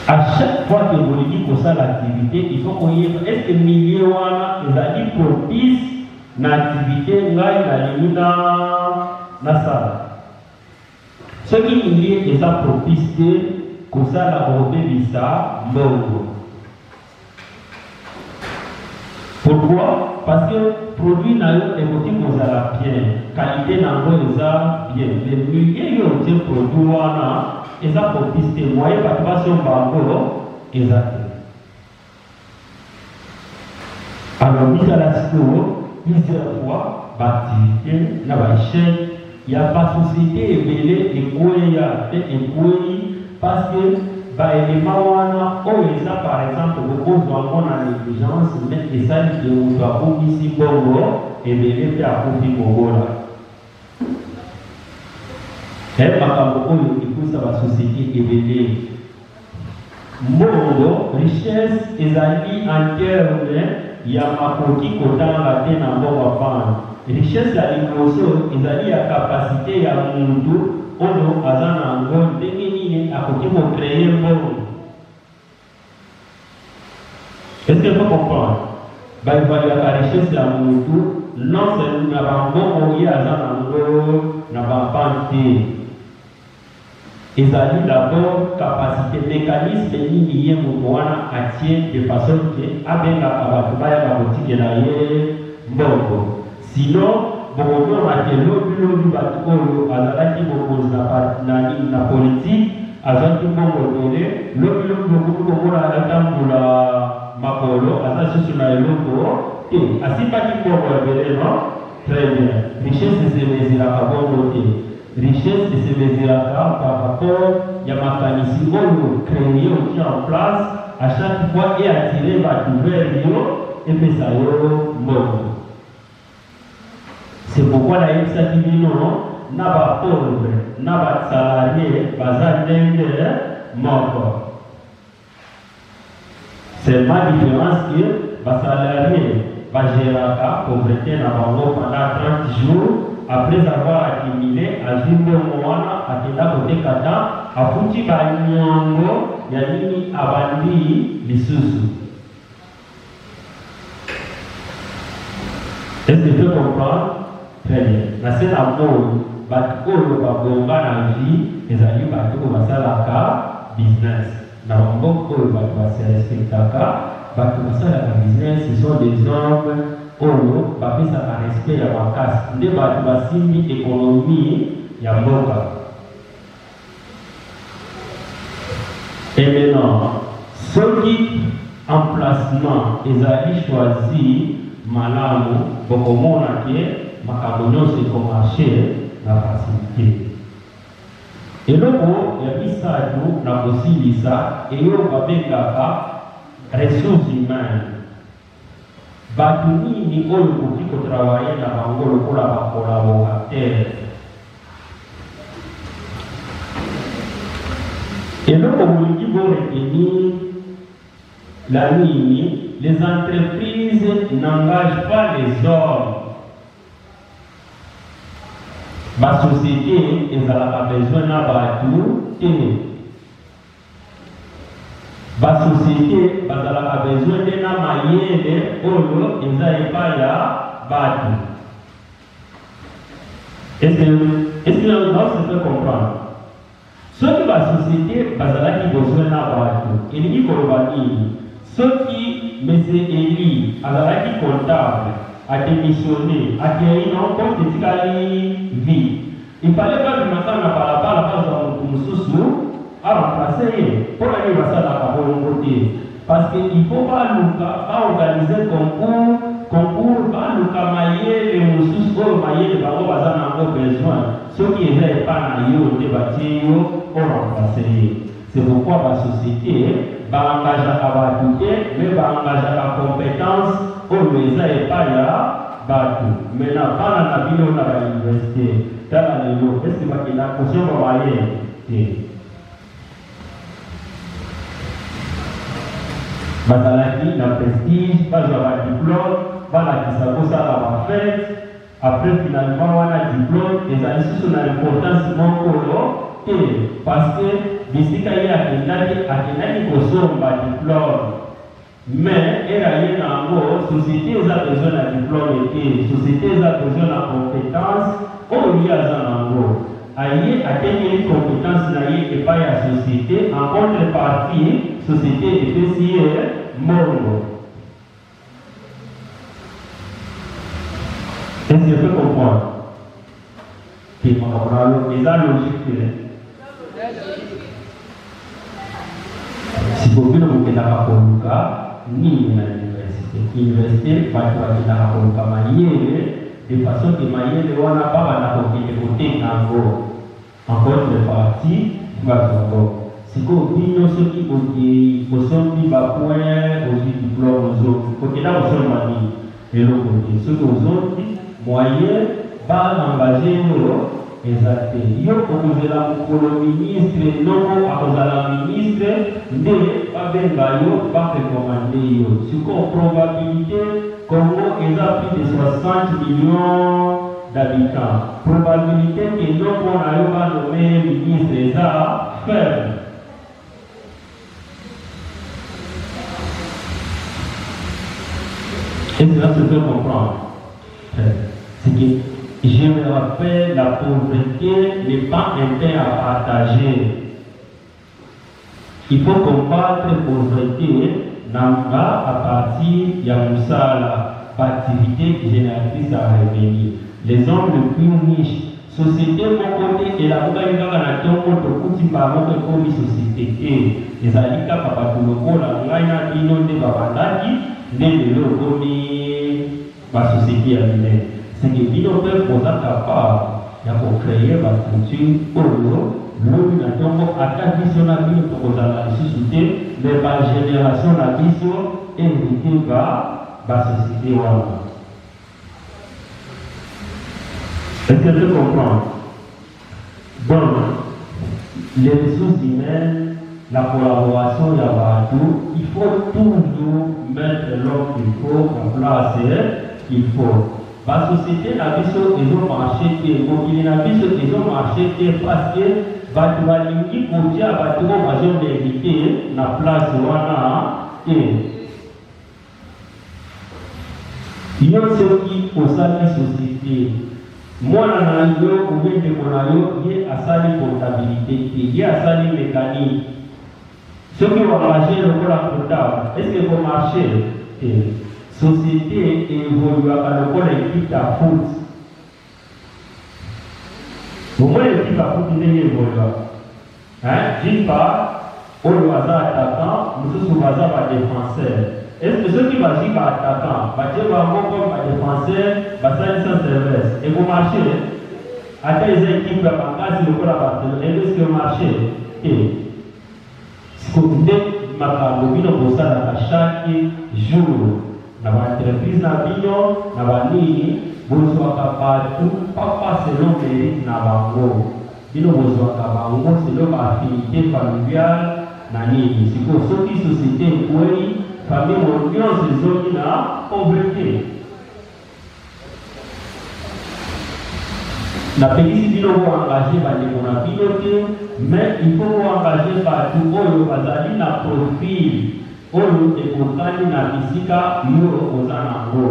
À chaque fois que vous dites pour ça l'activité, il faut qu'on y ait est-ce que milieu wana ezali propice na activité ngai na limina na sala. Ce qui milieu est ça propice que ça la robe visa mbongo. Pourquoi? Parce que produit n'a eu des motifs qu'on a bien, qualité n'a pas bien. Les milliers qui ont été produits, et ça pour pister, moyen participation par exactement. Alors, mis à la situation, plusieurs fois, l'activité n'a pas échec, il n'y a pas de société ébélée et quoi, parce que les mawana par exemple vous posez encore la négligence mais les salles qui ont ici bongo et les faire profit bongo et par rapport à la société ébélée bongo richesse et amis en terre il y a ma côté côté la tête en bon avant richesse à l'émotion et amis à capacité à monde ono azana ngo ndengini akoki mo créer bon. Est-ce que vous comprenez? Il va y avoir la richesse de monde non c'est na bango oyi azana ngo na banti. Ezali d'abord capacité mécanisme ni lié mo wana atien de façon que abenga abatu baya ba boutique na ye mbongo. Sinon bon, on a dit l'autre bateau, à la na politique, à l'autre donné, l'autre on a la Makolo, à la sur la logo, et à ce pas qui très bien. Richesse de ces mesures à bon côté. Richesse de ces mesures par rapport, il y a ma mécanisme créé aussi en place, à chaque fois et attirer ma nouvelle et fait ça bon. C'est pourquoi la initiative n'a pas pauvre, n'a pas salarié, pas un mort. C'est ma différence que les salariés va gérer la pauvreté pendant 30 jours après avoir accumulé à Jimbo Moana, à Tenda Côté Kata, à Fouti Banyango, Yanini Abandi, Lissusu. Est-ce que tu comprends? Très bien. La scène à mort, bateau va bomba la vie, les amis bateau va salaka business. Dans le bon col va se respecter bateau va salaka business. Ce sont des hommes où va faire ça à respect à ma casse. Des bateau va signer économie ya mboka. Et maintenant, ceux qui emplacement ils ont choisi malamu pour monarchie. Macamonon c'est comme marché la facilité. Et donc, il y a mis ça à nous, la possibilité, et on va mettre là ressources humaines. Batuni ni olo kuti ko travailler na bangolo pour la collaborateur. Et donc, on dit bon retenir la ligne, les entreprises n'engagent pas les hommes. ma société ezalaka besoin na bato te. Ba société bazalaka besoin de na mayele oyo eza epai ya bato. Est-ce que on peut comprendre? Ceux qui la société bazalaki besoin na bato elingi koloba nini? Soki Monsieur Eli azalaki comptable a démissionné, a créé non comme etikali vie. Il fallait pas lui mettre na balabala pas za mususu a remplacer ye pour aller basala ka bolongote parce que il faut pas organiser concours ba luka mayele mususu o mayele ba o bazana ngo besoin ceux qui est pas na yo te batio o remplacer ye. C'est pourquoi la société va engager à battre, mais va engager la compétence au maison et pas là battre. Maintenant, pas dans la ville, on a l'université. Dans la région, est-ce que la caution va aller? Batalaki, la prestige, pas avoir diplôme, pas la qui s'appose à la fête. Après, finalement, on a diplôme, et ça ici, on a l'importance de mon colo. Parce que bisika ye akendaki kosomba diplôme mais eraye nango société eza besoin na diplôme te, société eza besoin na compétence oyo ye aza nango aye atengeli compétence na ye epai ya société en contrepartie société epesi ye mbongo. Est-ce que je peux comprendre? Eza logique. Si vous voulez vous faire la ni à l'université, pas de la coloca de façon que maïe on n'a pas la côté en contrepartie, si vous dites ceux qui sont mis à point aux diplômes aux autres, côté là vous sommes mani et l'autre côté, ceux qui aux autres moyen va engager exacte. Yo okozela mukolo ministre non akozala ministre nde babenga yo barekomande yo. Siko probabilité Congo eza plus de 60 millions d'habitants. Probabilité que non on a yo va nommer ministre eza faible. Est-ce que ça se peut comprendre? C'est que je me rappelle, la pauvreté n'est pas un thème à partager. Il faut combattre la pauvreté à partir de Moussala, activité génératrice à revenir. Les hommes les plus riches, société mon côté et la Bougaïga Ganaton contre Koutimbaro et Komi société. Les alika Papatuloko, la Ngaïna Dino de Babandaki, de l'Okomi, ma société à l'île. C'est que Dino peut poser capable de créer la structure pour l'homme n'a donc attaqué son avis pour la société, mais par génération la vision éviter la société. Est-ce que je comprends? Donc, les ressources humaines, la collaboration, il y a tout, il faut toujours mettre l'homme qu'il faut en place, il faut. La société n'a pas marché, il n'a pas marché parce que Batualingi Kodia Batuo Majon d'éviter la place Wana et il y a ceux qui possèdent la société. Moi, je suis à sa comptabilité, il y a sa mécanique. Ceux qui vont marcher le comptable, est-ce que vous marchez? Société évolue à l'équipe à foot. Au moins, l'équipe à foot évolue. D'une part, au hasard attaquant, nous sommes au hasard défenseur. Est-ce que ceux qui vont jouer par attaquant, comme défenseur, sans service, et vous marchez, à des équipes à base de collaborateurs, est-ce que vous marchez? Ce que vous dites, ma chaque jour. Na entreprise na bino na banini bozwaka partout pas selon mérite na bango bino bozwaka bango selon affinité familiale na nini siko soki société kweli famille nyonso ezoki na pauvreté. La péninsule bino vous engagez par les bonabinotés, mais il faut vous engager par tout le bazali na profil, oyo ekokani na bisika yo ozanango.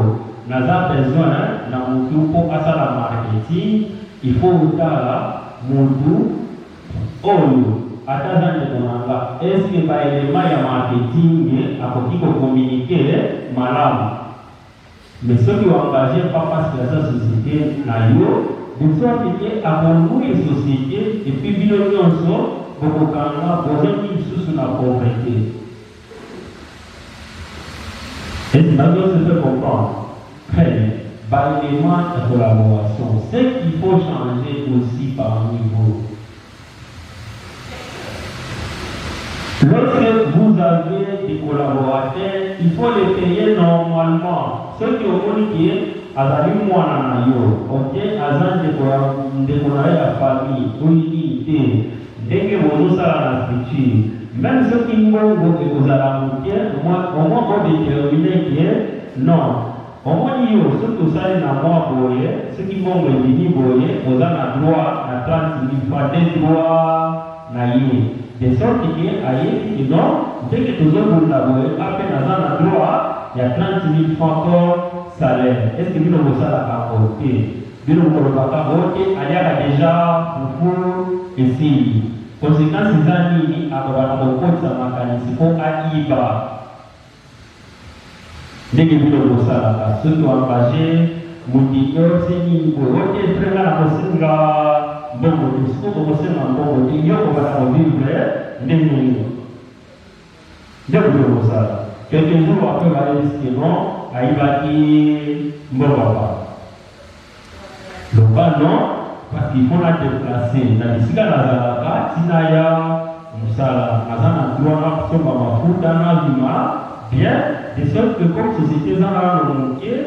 Naza besoin na mutu po asala marketing, il faut utala mutu oyo atazane konanga. Est-ce que ba élément ya marketing akoki ko communiquer malamu? Mais ceux qui ont engagé pas parce que sa société na yo de sorte que avant les sociétés et puis bino nyonso bokokanga besoin lisusu na pauvreté. Et maintenant se fait comprendre. Très bien. Par l'élément de collaboration, ce qu'il faut changer aussi parmi vous. Lorsque vous avez des collaborateurs, il faut les payer normalement. Ceux qui ont dit azali mwana na yo, ok, azan de la famille, unité, dès que vous avez la structure, même ceux qui vont vous allez au moins on déterminer que non. Au moins, ceux qui sont dans moi, ceux qui vont me dire, vous avez droit à 30 000 fois des droits. De sorte que, non, dès que vous avez à peine un droit, il y a 30 000 fois encore salaire. Est-ce que vous avez ça à apporter? Vous avez apporter, il y a déjà beaucoup ici. Conséquence, c'est que vous avez un dès que vous avez ça, ceux qui ont engagé, vous dites que c'est une bonne très bien à Mosenga, bon côté, ce qu'on va faire en bon côté, il y a on va vivre des minutes. Dès que vous avez ça, quelques jours après, vous allez dire que non, à Ibaki, bon papa. Le bas non, parce qu'il faut la déplacer. Dans les cigares, la Tinaya, Moussala, Azana, Douana, Soba, Foudana, Dima, bien, de sorte que comme société dans la monnaie,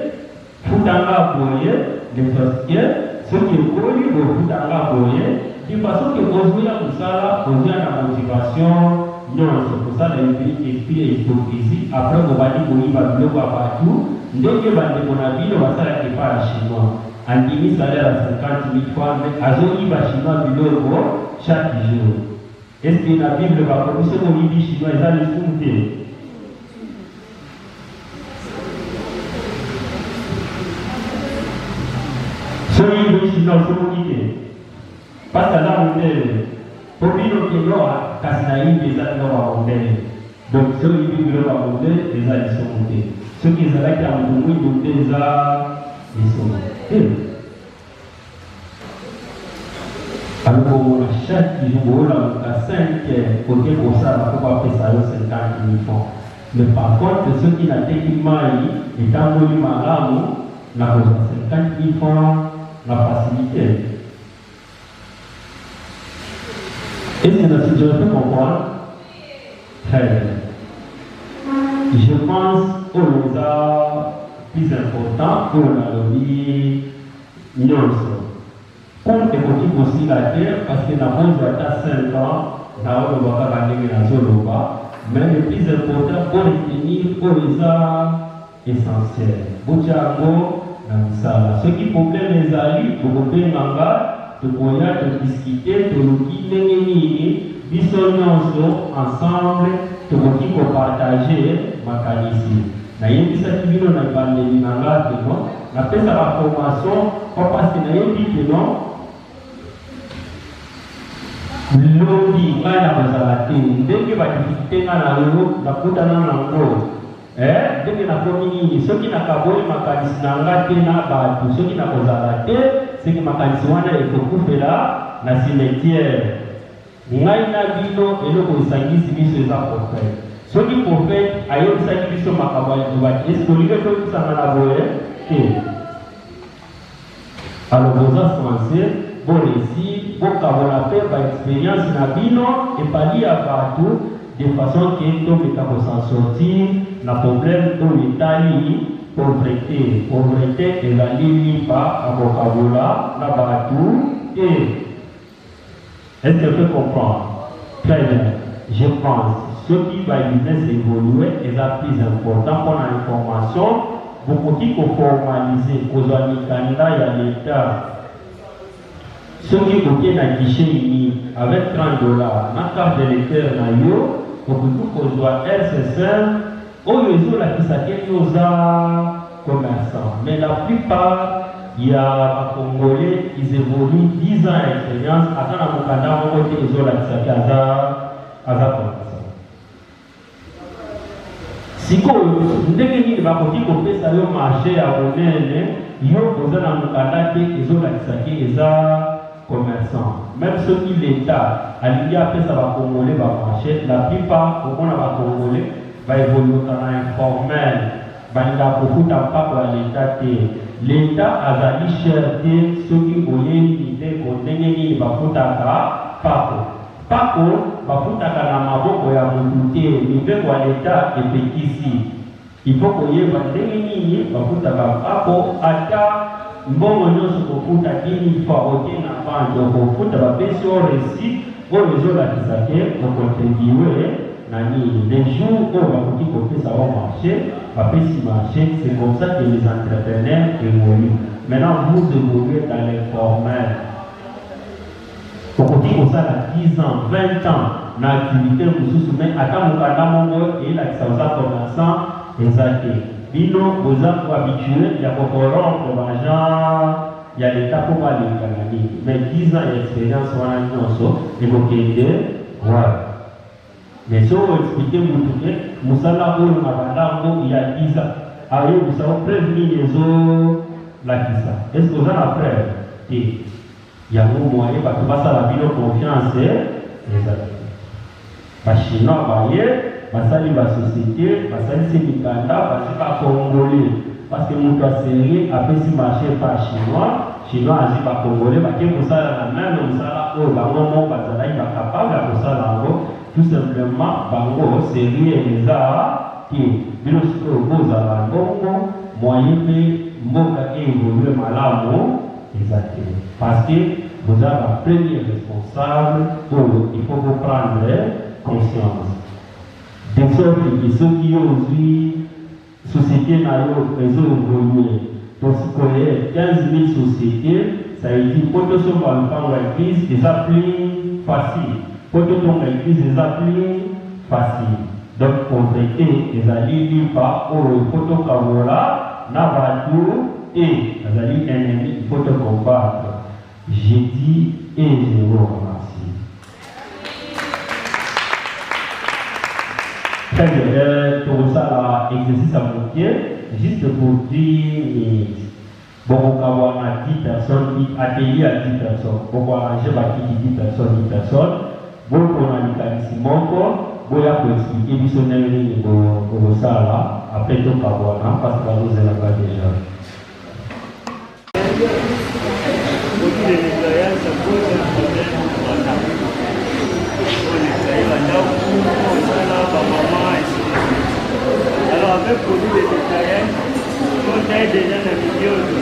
Foudanga Boye, les sociétés, ceux qui ont connu le Foudanga Boye, de façon que vous avez la motivation, non, c'est pour ça que l'esprit est hypocrisie. Après, vous allez dire que vous allez partout, dès que vous allez mon avis, vous allez faire un chinois. En demi salaire à 50 000 fois, mais à Zoni va chinois du logo chaque jour. Est-ce que la Bible va proposer mon livre chinois et ça le fondé? Ce livre chinois, c'est mon idée. Parce que là, on est. Pour lui, on est là, Kasnaï, les autres vont monter. Donc, ceux qui vont monter, les autres sont montés. Ceux qui sont là, qui ont monté, les autres, ils sont montés. Alors, chaque jour, à 5 côté pour ça, il faut pas faire ça 50 000 francs. Mais par contre, ceux qui n'ont pas d'équipement, étant donné malamu, n'a pas 50 000 francs, la facilité. Est-ce que la situation comprend? Très bien. Je pense au résultat plus important pour la vie nyonso. Comme est possible aussi la terre, parce que la bonne à 5 ans, là où on va pas gagner la zone bas, mais le plus important pour retenir au résultat essentiel. Bouchago, ce qui problème les alliés, pour que de pouvoir discuter, de nous guider, ensemble, de partager ma qualité. Na yebi sa kibino na ibande nanga no na pesa la formation parce que na yebi que non lodi bana bazalate ndenge bakifite na lolo na kutana na ngo ndenge na komini soki na kaboli makanisi nanga te na batu soki na kozalate soki makanisi wana ekokufela na cimetière ngai na bino eloko esangisi biso eza prophète. Ce qui prophète a eu ça qui sont macabres est ce que les gens qui sont à la voie alors vous avez français bon ici bon quand la fait par expérience na bino et pas dire partout de façon que tout est capable s'en sortir la problème dans l'Italie pauvreté et la ligne pas à vocabulaire là partout et est-ce que vous comprendre très bien je pense ce qui va business évoluer est la plus important pour l'information. Beaucoup qui faut formaliser, aux amis Canada, il y a l'État. ceux qui ont un guichet avec 30 $, la carte de lecteur, pour que vous doit RCSM, ou les autres qui s'acquièrent commerçants. Mais la plupart, il y a des Congolais, ils évoluent 10 ans d'expérience, attendant à mon candidat, on va dire les autres qui s'acquièrent si vous avez dit que vous avez fait le marché à Bonnet, vous avez dit que vous avez fait les commerçants. Même ceux qui l'État, à l'idée après ça va Congolais va marcher, la plupart, au moins va Congolais, va évoluer dans l'informel, va y avoir beaucoup d'impact à l'État. L'État a dit cherté ceux qui ont une idée qu'on va faire pas. Pako bafutaka na maboko ya mutu te mibeko ya leta epekisi il faut koyeba ndenge nini bafutaka pako ata mbongo nyonso kofuta 10 fois oke na banjo kofuta bapesi o resi oyo ezolakisa ke okontribue na nini les jours oyo bakoki kopesa o marché bapesi marché c'est comme ça que les entrepreneurs évoluent. Maintenant vous évoluez dans l'informel. Pour dire ça, 10 ans, 20 ans, dans l'activité, vous souvenez, à quand vous avez et la commerçant, exactement. Bino, vous êtes habitués, il y a beaucoup de l'argent, il y a l'État pour aller gagner. Mais 10 ans d'expérience, on a dit, il faut qu'il y ait, voilà. Mais si vous expliquez, vous savez, il y a 10 ans. Alors, vous savez, prévenir les autres, la Kisa. Est-ce que vous avez après? Il y a un moyen parce que ça la ville confiance les Chinois, la société, les Sénégalais, les Congolais. Parce que nous avons serré après si marché par Chinois agit par Congolais, parce que nous avons la même, nous avons capable de faire tout simplement, bango serré les arts qui, bien sûr, vous avez un moyen de moka évoluer malamo. Exactement. Parce que vous avez un premier responsable où il faut vous prendre conscience. De sorte que ceux qui ont vu société dans le réseau évolué, donc si 15 000 sociétés, ça a été pour que ce soit le crise, des applis faciles. Pour que la crise, des applis faciles. Donc, pour traiter les alliés par le photo Kawola, Nabatu, et les ennemis, il faut te combattre. J'ai dit et je vous remercie. Très bien, tout ça, exercice à mon pied, juste pour dire, bon, on a 10 personnes, atelier à 10 personnes, on va arranger 10 personnes, 10 personnes, bon, on a les bon, il y a pour expliquer, il faut que ça là, après tout, parce que vous êtes là-bas déjà. Les nettoyages, ça pose un problème pour la table. On nettoie la table pour ça, maman, ici. Alors, avec produit de nettoyage, on a déjà la vidéo de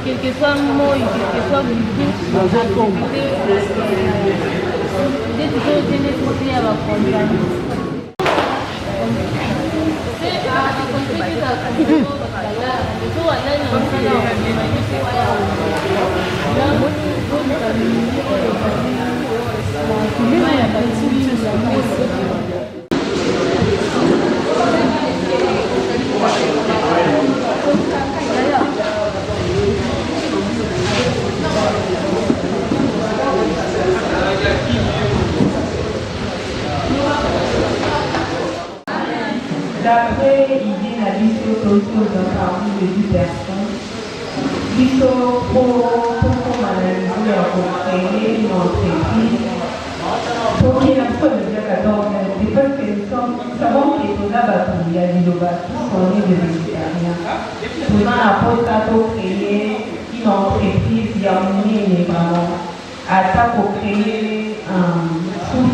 quelquefois moi, quelquefois vous d'après l'idée la liste autour parmi les 10 personnes, il faut analyser pour créer une entreprise pour qu'il y ait un peu de dialogue. Des fois, nous savons que là, il y a des innovations, on est des végétariens. Nous avons créer une entreprise, il y a un vraiment à ça pour créer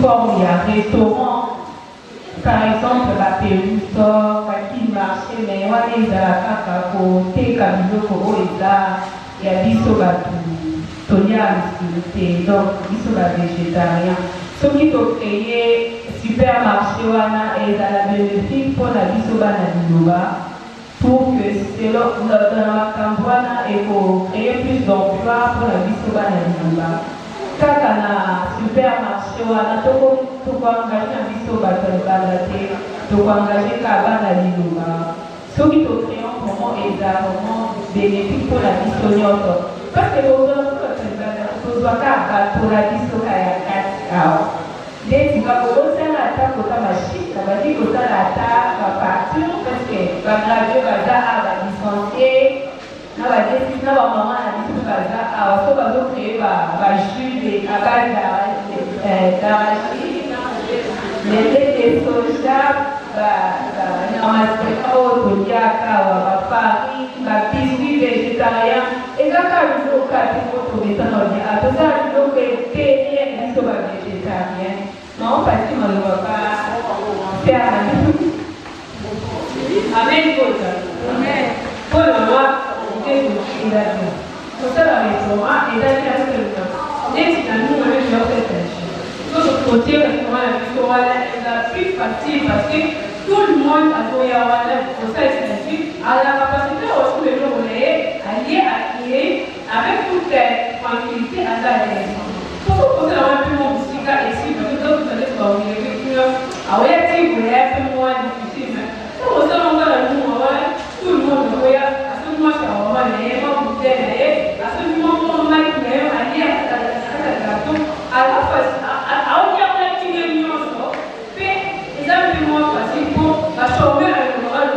forme ya restaurant par exemple bapéruso bakili marché mais wana ezala kaka koteka biloko oyo eza ya biso bato tolia misili te donc biso bavégétarien soki tocreye supermarché wana ezala bénéfique mpona biso bana liloba pour que selon dans makambo wana ekocreye plus d'emploi mpona biso bana liloba kaka na supermarché wana tokoengage na biso bato ya libanda te tokoengage ka bana liloba soki tocreye vraiment eza vraiment bénéfique mpona biso nyonso parce que tozwaka bato na biso kaya kati awa nde bakokosala ata kota machine badi kosala ata baparture parce que bagravio baza a balicencie na badesi na bamama na biso baza awa so bazocreye bajude d'arachide lele de soja bamaseka oyo toliaka awa bafarine babiscuit végétarien ezaka biloko ate po tobetana olia atozala biloko eteye biso bavégétarien non parce que maloba pas faire la vie. Amen. Amen. Pour le roi, il a dit. Pour ça, la restaurant, il a dit à ce que dès qu'il a nous, on a fait cette chose. Sur le côté, le restaurant, est la plus facile parce que tout le monde a trouvé à Wanda, pour ça, c'est a la capacité aussi de nous relayer, à lier, à créer, avec toute tranquillité à la raison. Pour ça, on a pu mon musique ici, parce que d'autres allaient se former. Ah oui, tu voulais faire moins difficile. Pour ça, on va tout le monde voyait, à ce moment, ça va aller, on va aller, à ce moment, on va aller, à gâteau, à la fois, à aucun moment, tu n'es mis en sort, mais les amis, moi, facile pour la chambre avec le moral.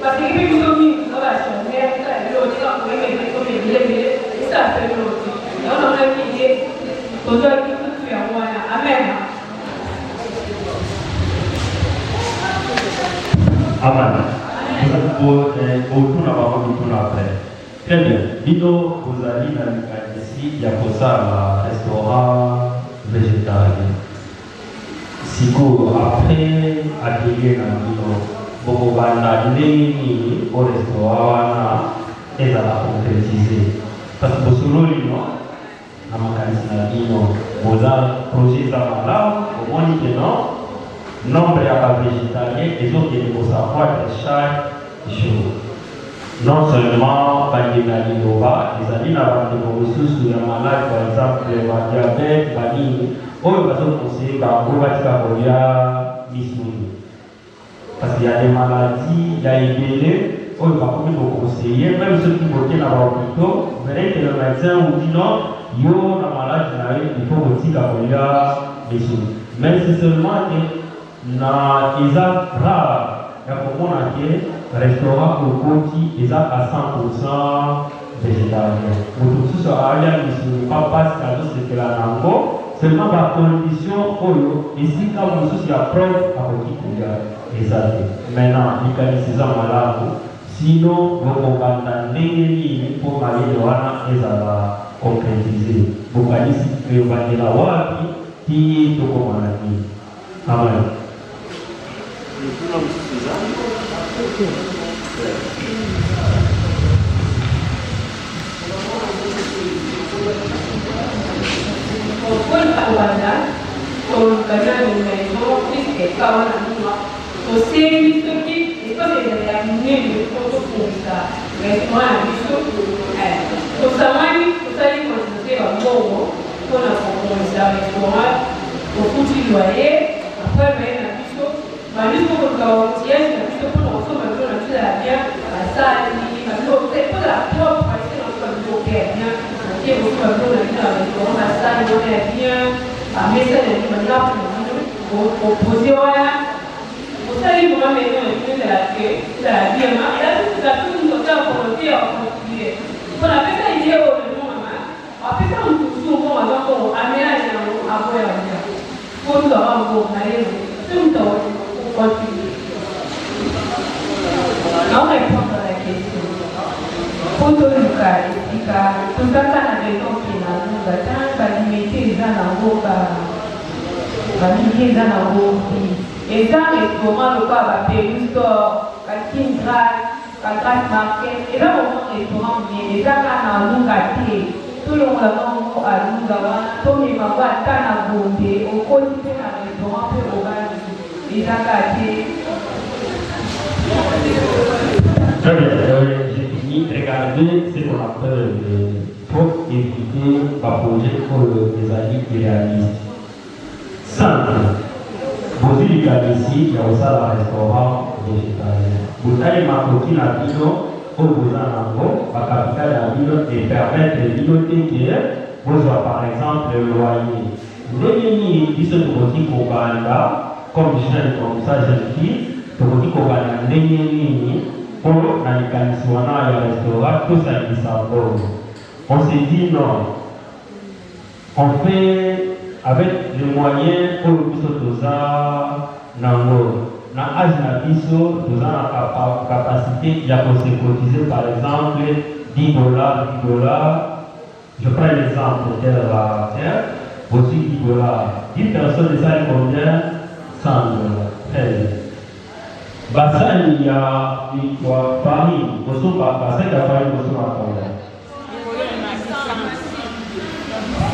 Parce que nous sommes mis dans la chambre, l'autre, on va mettre comme il est, et ça fait l'autre. On a une idée. Amen. Amen. Autour après. Très bien. Dites-nous, vous allez dans le cas ici, il y a pour ça un restaurant végétarien. Si vous après atelier dans le vous allez au restaurant et à la concrétiser. Parce que vous savez, na makanisa na bino boza projet za malamu omoni ke nombre ya bavégétarien ezokende kosavoir chaque jour. Non seulement bandeko ya liloba ezali na bandeko mosusu ya malade par exemple badiabete banini oyo bazokonseye bango batika kolia misuni parce qu'il y a des maladies ya ebele oyo bakomi kokonseye même ceux qui boke na bahôpitaux verrez que le médecin vous dit non yo na malade il faut kotika kolia misuni mais c'est seulement que na eza rare ya komona ke restaurant kokoti eza à 100% végétarien moto mosusu alia misuni pas parce azosepela nango seulement bacondition oyo esika mosusu ya preuve akoki kolia eza te maintenant likanisi eza malamu sinon bokokanda ndenge nini mpo mayele wana ezala concrétiser bokanisi ebandela wapi ti tokomana nini. Amen. bamiki eza na bofi eza restaurant lokola baperu store kakin grade kagrade market eza bongo restaurant bien eza kaka na lunga te tolongola bango alunga wana tomemango ata na bonde okoti mpe na restaurant mpe obali eza kaka te. Très bien, j'ai fini. Regardez ce qu'on appelle pour éviter un projet pour les alliés qui réalisent. Simple. Vous dites ici, il y a aussi un restaurant végétarien. Vous allez m'apporter la ville au Bouzanango, la capitale de la ville, et permettre de l'hypothèque, vous avez par exemple le loyer. Vous avez mis ici le petit Kobanda, comme je viens comme ça, je dis, le petit Kobanda, pour la mécanisme ya restaurant, tout ça qui s'aborde. On s'est dit non. On fait avec les moyens pour le biso nango. Na âge na biso, nous avons la capacité de se cotiser par exemple $10, $10. Je prends l'exemple de la terre, aussi $10. 10 personnes, ça est combien? $100. Très bien. Bassin, il y a quoi? Farine, bassin de farine,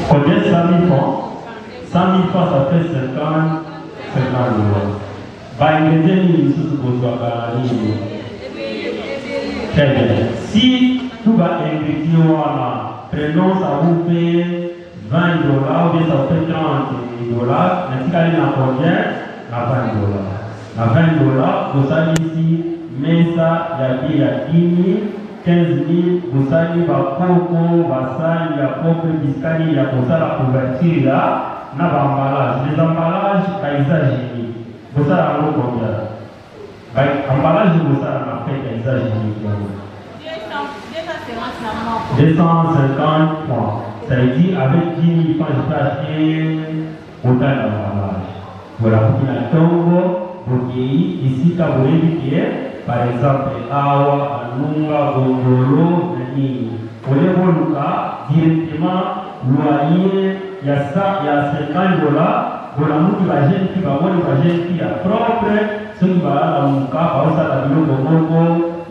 combien? 100 000 francs. 100 000 francs, ça fait 50 euros. Très bien. Si tout va investir, prenons, ça vous fait $20 ou bien ça vous fait $30. Mais si vous avez combien? $20. À $20, vous allez ici, mais ça, il y a 10 000, 15 000, vous allez, il y a coco, il y a coco, il y a pour ça la couverture là, il y a l'emballage. Les emballages, paysagers, vous allez avoir combien? L'emballage, vous allez avoir fait paysagers. 250 francs. Ça veut dire, avec 10 000 francs, je peux acheter autant d'emballage. Voilà, pour qu'il y ait un tombeau. Ici, par exemple, Awa, Anunga, Bongolo, Nani. Pour les Boluka, directement, loyer, il y a ça, il y a $50. Voilà, nous qui va jeune qui va voir, il va jeune qui a propre, ceux qui va à la Mouka, par ça, la bilo,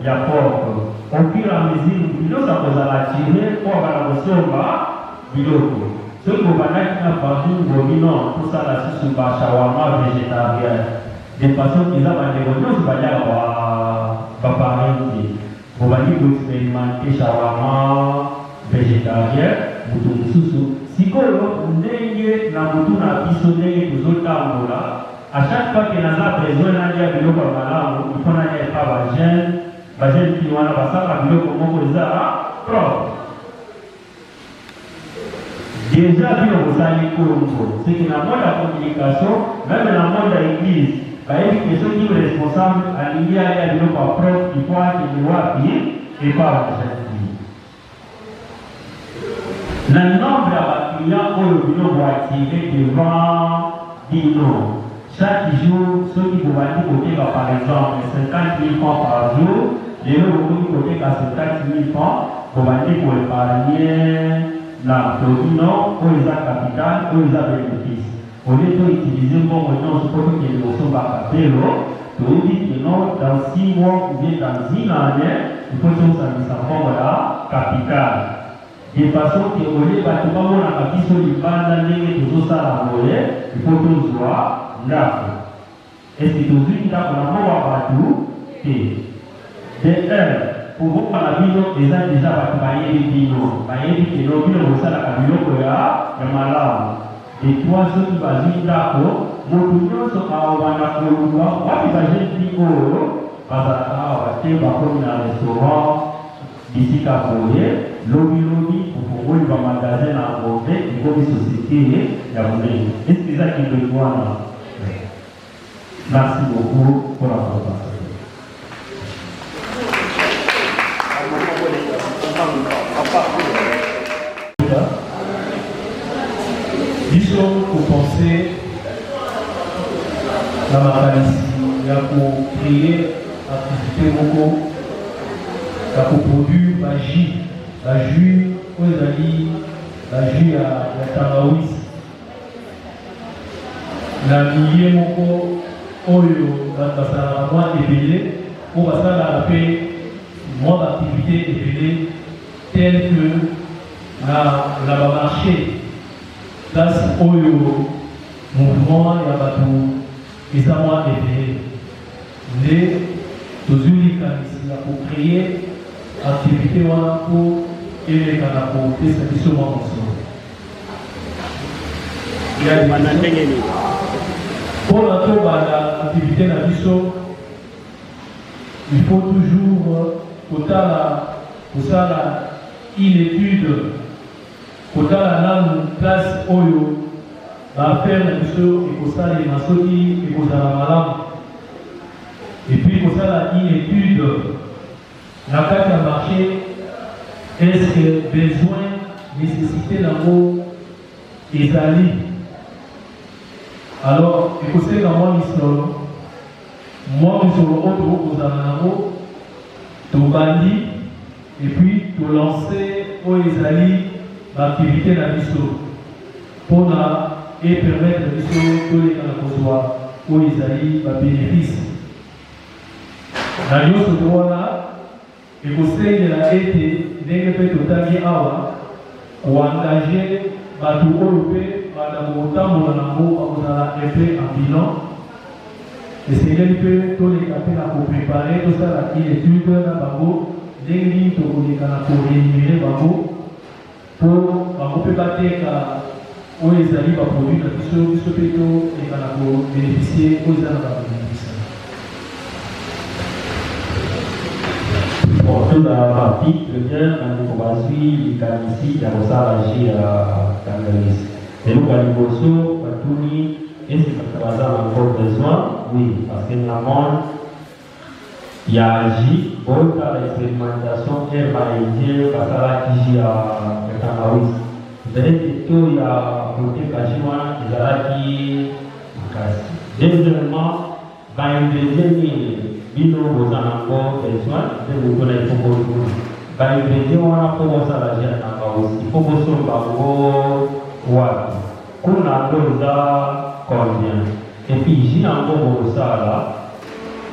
il y a propre. Au fur et à mesure, bilo, ça peut l'attirer, pour avoir la somba, bilo. Ceux qui vont pas tout ça, là, c'est sur shawarma végétarien. De façon qu'ils ont des réunions, c'est pas dire pareil. Vous allez expérimenter shawarma végétarien, si vous avez na mutu na biso ndenge tozotambola, à chaque fois que naza besoin nalia biloko ya malamu, il faut nalia epa bagene kini wana basala biloko moko eza propre. Déjà bino bozali kolongo, c'est que dans le monde de la communication, même dans le monde de l'église, il y a une question qui est responsable à l'idée à biloko ya propre, il faut qu'il y ait et pas la prochaine. Le nombre de clients que nous devons attirer devant Dino, chaque jour, ceux qui vont aller côté par exemple 50 000 francs par jour, les autres vont côté à 50 000 francs, vont aller pour épargner la Torino, pour les capital, pour les bénéfices. Au lieu d'utiliser bon moment, je pense que nous sommes à Capello, tu dis que non, dans 6 mois ou bien dans 1 année, il faut que nous sachions la capitale. De façon que au lieu de la biso libanda ndenge tozosala boye, il faut tozwa ndako. Est-ce que tozwi ndako na moko ya bato te? De pour voir la bino eza déjà bato bayebi bino que no bino bosalaka biloko ya malamu. De toi soki bazwi ndako, moto nyonso aobanda koluka wapi bagenti oyo bazalaka awa te bakomi na restaurant bisika boye. Lobby pour pouvoir le magasin à aborder et pour les sociétés et à monnaie. Est-ce que ça qui est besoin? Merci beaucoup pour la présentation. Disons pour penser à ma famille, il y a pour créer activité beaucoup, il y a pour produire magie. La jus aux amis, la jus à la tangaouis. na milieu moko oyo basala mwa ebele po basala pe mwa activité ebele tel que na bamarché place oyo mouvement ya bato eza mwa ebele nde tozwi likanisi ya kocreye activité wana po eleka na kopesa biso mwa mosolo bana ndenge nini mpona tobanda activité na biso il faut toujours kosala une étude kotala nanu place oyo baaffaire na biso ekosalema soki ekozala malamu epuis kosala une étude na kati ya marché est-ce que besoin nécessité nango ezali alors ekosenga mwa misolo oyo tokozala nango tobandi epuis tolance oyo ezali baactivité na biso mpona epermettre biso toleka na kozwa oyo ezali babénéfice na nyonso to wana ekosengela ete ndenge mpe totangi awa koengage bato oyo mpe bandako kotambola nango bakozala mpe ambilan esengeli mpe toleka mpe na koprépare tosala une étude na bango ndenge nini tokoleka na korémunere bango po bango mpe bateka oyo ezali baproduit na biso mpe toleka na kobénéficie oyo eza na babénéfice. Bon, tout la partie, bien, on va suivre ici, il y a ça agir à Kangalis. Et nous, quand nous sommes, est-ce que ça va encore besoin? Oui, parce que la monde, il y a agi, bon, dans l'expérimentation, elle va aider, parce qu'elle a à Kangalis. Vous avez dit que il y a côté Kajima, il y a qui, deuxièmement, va aider bino bozana ko besoin de vous connaître pour vous ba ingrédients wana ko bozala jana na aussi faut boso bango wapi kuna ndoza combien et puis jina ngo bozala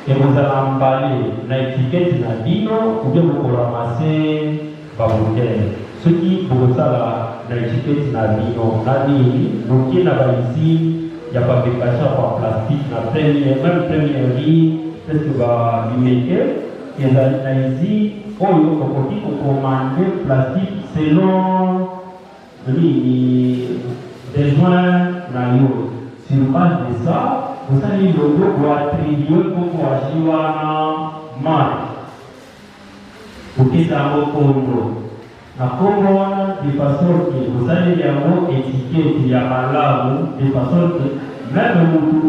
et bozala mbali na étiquette na bino ou bien vous ramasser ba bouteille ce qui bozala na étiquette na bino na nini donc na ba ici il y a pas de fabrication par plastique na première vie parce que va limiter et l'analyse oyo kokoti kokomande plastique selon les besoins na yo sur base de ça vous allez logo pour attribuer pour agir na marque pour que ça reconnaisse na Congo de façon que vous allez avoir étiquette ya malamu de façon que même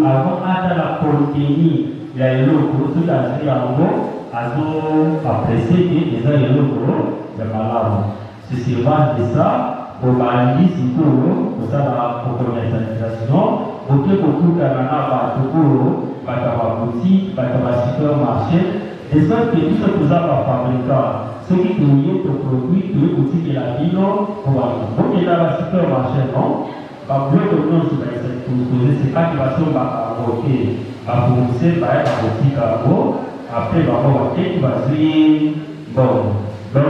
avant à la contenir il y a un lot de choses à apprécier que les gens de malade. C'est sur base de ça, on va dire si pour ça la commercialisation, pour que beaucoup de canana va boutique, va supermarché, de sorte que tout ce que vous avez fabriqué, ce qui est pour produit, tout le boutique et la ville, on va donc il y a la supermarché, non? Pas plus de non, c'est pas qui va se bloquer. À commencer par un petit carreau, après il va avoir un qui va suivre. Bon, donc,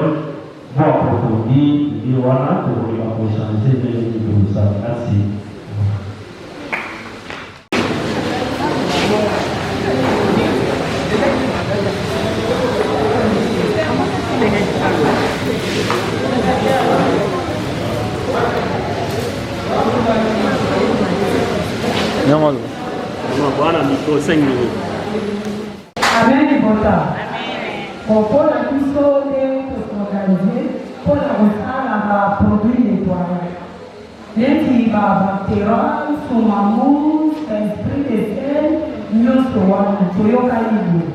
bon approfondir, il y aura pour changer de ça. Merci. Non, voilà, micro 5 minutes. Amen, Bota. Pour la cuisson pour s'organiser, pour la produit nettoyage. Même si il va bactéria, son amour, esprit de sel, nous soyons calibres.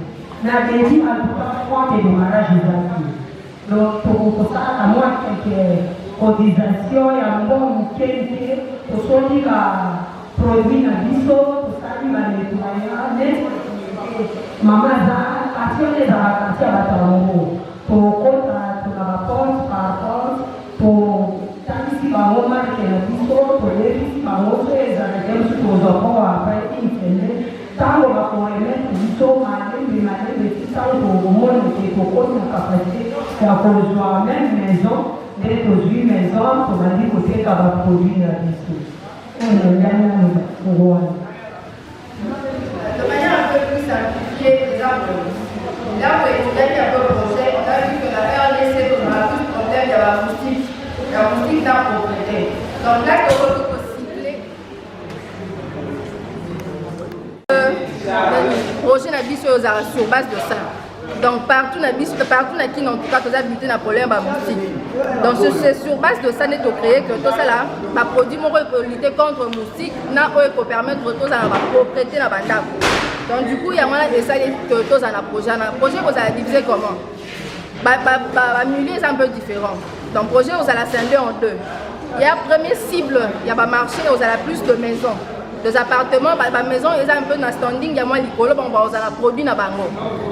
La dédie à tout cas froid et démarrage des actifs. Donc, pour ça, à moins quelques cotisations et un bon qualité, pour sortir produit na biso tosali banettoyage mama za kati ezalaka kati ya bato yango tokota tona baporte par porte totangisi bango marke na biso toyebisi bango so ezalaka mosu tozwa mpo apres ya kozwa même maison nde tozwi maison tobandi koteka baproduit na biso oyo ndani yango wana. De manière un peu plus simplifiée, les arbres. Là où il y a un peu de projet, on a vu que la RDC, on a tout problème, il y a la moustique dans le propriété. Donc là, il faut cycler. Le projet n'a pas sur base de ça. Donc partout qui en tout cas tous habité na problème ba moustique. Donc c'est sur base de ça nous créé que tout ça là ba produit mo pour lutter contre moustique na pour permettre tout ça na propriété na banda. Donc du coup il y a moyen de ça que tout ça na projet vous allez diviser comment ba milieu c'est un peu différent. Donc projet vous allez scinder en deux. Il y a première cible, il y a ba marché vous allez plus de maisons. Des appartements, la maison, ils ont un peu de standing, il y a moins l'école, on va produit dans bango.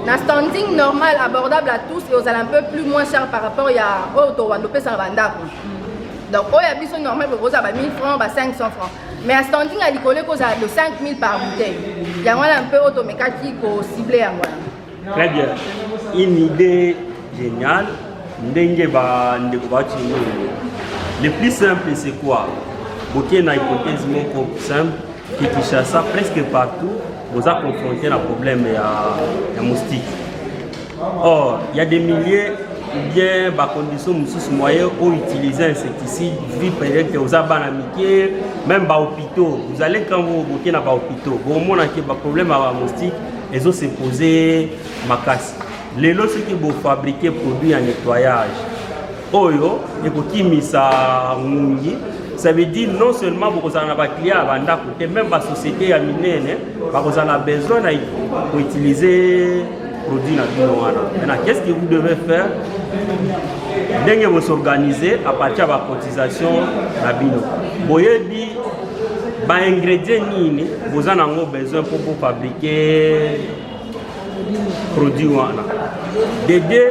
Un standing normal, abordable à tous, et vous allez un peu plus moins cher par rapport à Otowandope sans Vanda. Donc, il y a des normal pour vous, 1000 francs, 500 francs. Mais un standing à l'école, vous avez de 5000 par bouteille. Il y a moins un peu automécatique pour cibler à moi. Très bien. Une idée géniale. Le plus simple, c'est quoi? Vous avez une hypothèse simple. Qui ça presque partout, vous avez confronté un problème de moustique. Or, il y a des milliers ou bien des conditions moyennes pour utiliser insecticides, vu peut-être que vous avez un même dans hôpitaux. Vous allez quand vous êtes dans hôpitaux, vous avez un problème avec la moustique, ils ont se posé ma casse. Les lots qui vont fabriquer produits en nettoyage. Oyo, et pour qui mis ça ça veut dire non seulement que vous avez un client à vendre, mais même la société à miner, vous avez besoin d'utiliser les produits. Maintenant, qu'est-ce que vous devez faire? Dès que vous vous organisez à partir de la cotisation, vous avez dit les ingrédients vous en avez besoin pour fabriquer les produits. Dédié,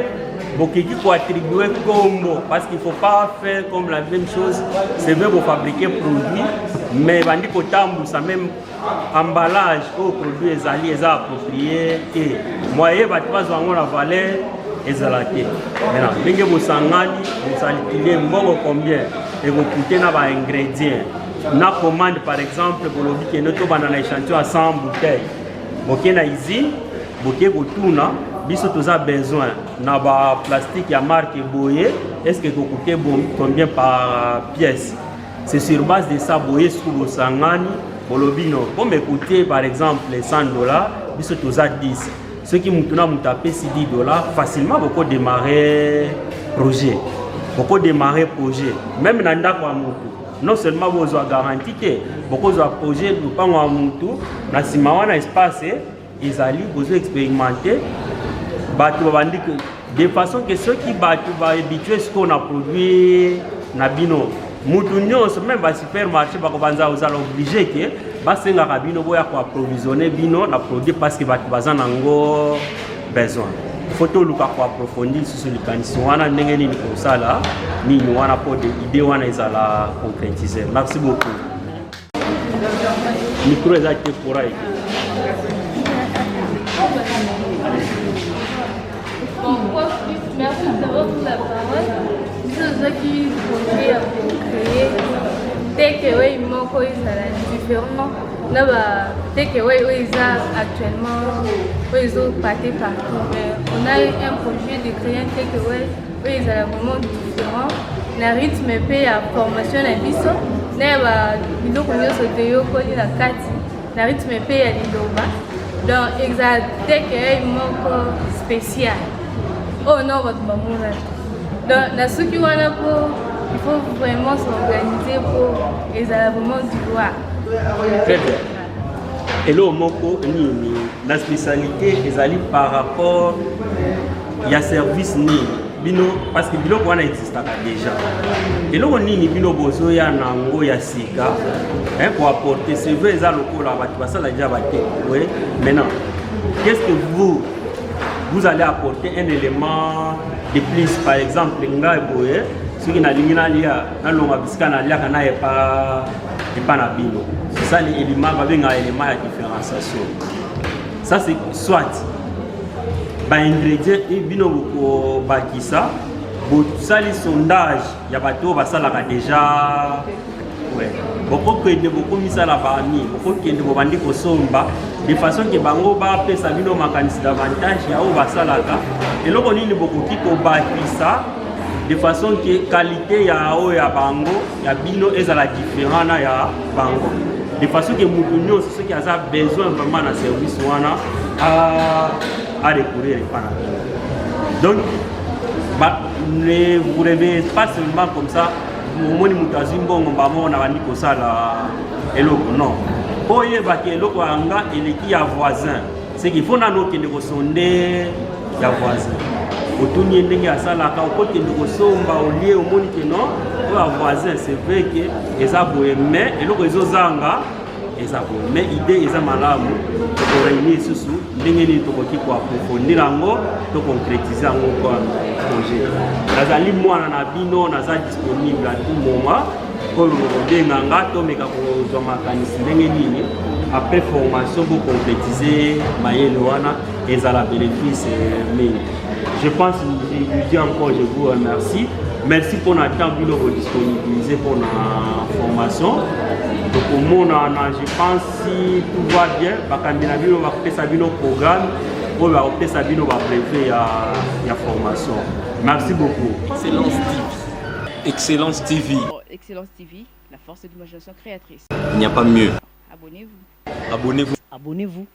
vous pouvez attribuer combo parce qu'il ne faut pas faire comme la même chose. C'est vrai pour fabriquer produits, mais vous avez ça même emballage aux produits les appropriés et moyen va pas avoir la valeur exaltée. Maintenant, dès que vous allez combien et vous coûtez dans les ingrédients. Na commande par exemple pour le que notre banana échantillon à 100 bouteilles. Vous avez une usine, vous avez tout biso toza besoin na ba plastique ya marque boye est-ce que vous coûtez combien par pièce? C'est sur base de ça boye sous le sangani bolobino comme écouter par exemple les $100 biso toza 10 ceux qui mutuna mutape $10 facilement beaucoup démarrer projet même na ndako ya mutu non seulement vous avez garanti que beaucoup de projets nous pas en mutu na sima wana espace ils allaient vous expérimenter de façon que ceux qui vont habituer ce qu'on a produit na bino mutu nyonso même ba supermarché ba kobanza ozala obligé que basenga ka bino boya ko approvisionner bino na produit parce que batu bazana ngo besoin photo luka ko approfondir sur le kanisi wana ndenge nini ko sala ni wana pour des idées wana ezala concrétiser. Merci beaucoup. Micro exact pour ai. Merci d'avoir pris la parole. C'est ce qui projet pour créer takeaway moko ezala différent. Takeaway actuellement ils ont pâté partout. Mais on a eu un projet de créer un takeaway ezala vraiment différent. Na rythme pe ya formation na biso na ba biloko nyonso toyokoli na kati na rythme pe ya liloba. Donc exact takeaway moko spécial. Oh non, votre maman. Donc, dans ce qui est là, il faut vraiment s'organiser pour les vraiment du droit. Très bien. Et là, la spécialité, ils par rapport il y a service bino parce que bino wana existe déjà. Et là, on ni bino bozo ya nango ya sika pour apporter ce vrai za lokola ba ça déjà ba oui. Maintenant, qu'est-ce que vous allez apporter un élément de plus, par exemple, ce qui n'a pas c'est ça l'élément de différenciation. Ça c'est soit ingrédients et bino boko bakisa bosali sondage ya bato basalaka déjà ouais bokokende bokomisala bami bokokende bobandi kosomba de façon que bango bapesa bino makanisi davantage ya oyo basalaka eloko nini bokoki kobakisa de façon que qualité ya oyo ya bango ya bino ezala différent na ya bango de façon que mutu nyonso soki aza besoin vraiment na service wana à recourir epana donc ne vous rêvez pas seulement comme ça momoni mutu azwi mbongo mbamona bandi kosala eloko non po oyebaki eloko yanga eleki ya voisin c'est qu'il faut nano okende kosonde ya voisin otuni ndenge asalaka okokende kosomba olie omoni ke non oyo ya voisin c'est vrai que eza boye mais eloko ezozanga eza boye mais idée eza malamu tokoreunir susu ndenge nini tokoki koaprofondir yango toconcrétise yango kwa projet nazali mwana na bino naza disponible à tout moment oyo obenganga tomeka kozwa makanisi ndenge nini après formation boconcrétise mayele wana ezala bénéfice mingi. Je pense, je dis encore, je vous remercie. Merci pour notre temps disponibilisé pour la formation. Donc au monde, je pense si tout va bien, on va faire un programme, on va faire un brevet à formation. Merci beaucoup. Excellence TV. Excellence TV. Excellence TV, la force de l'imagination créatrice. Il n'y a pas mieux. Abonnez-vous. Abonnez-vous. Abonnez-vous.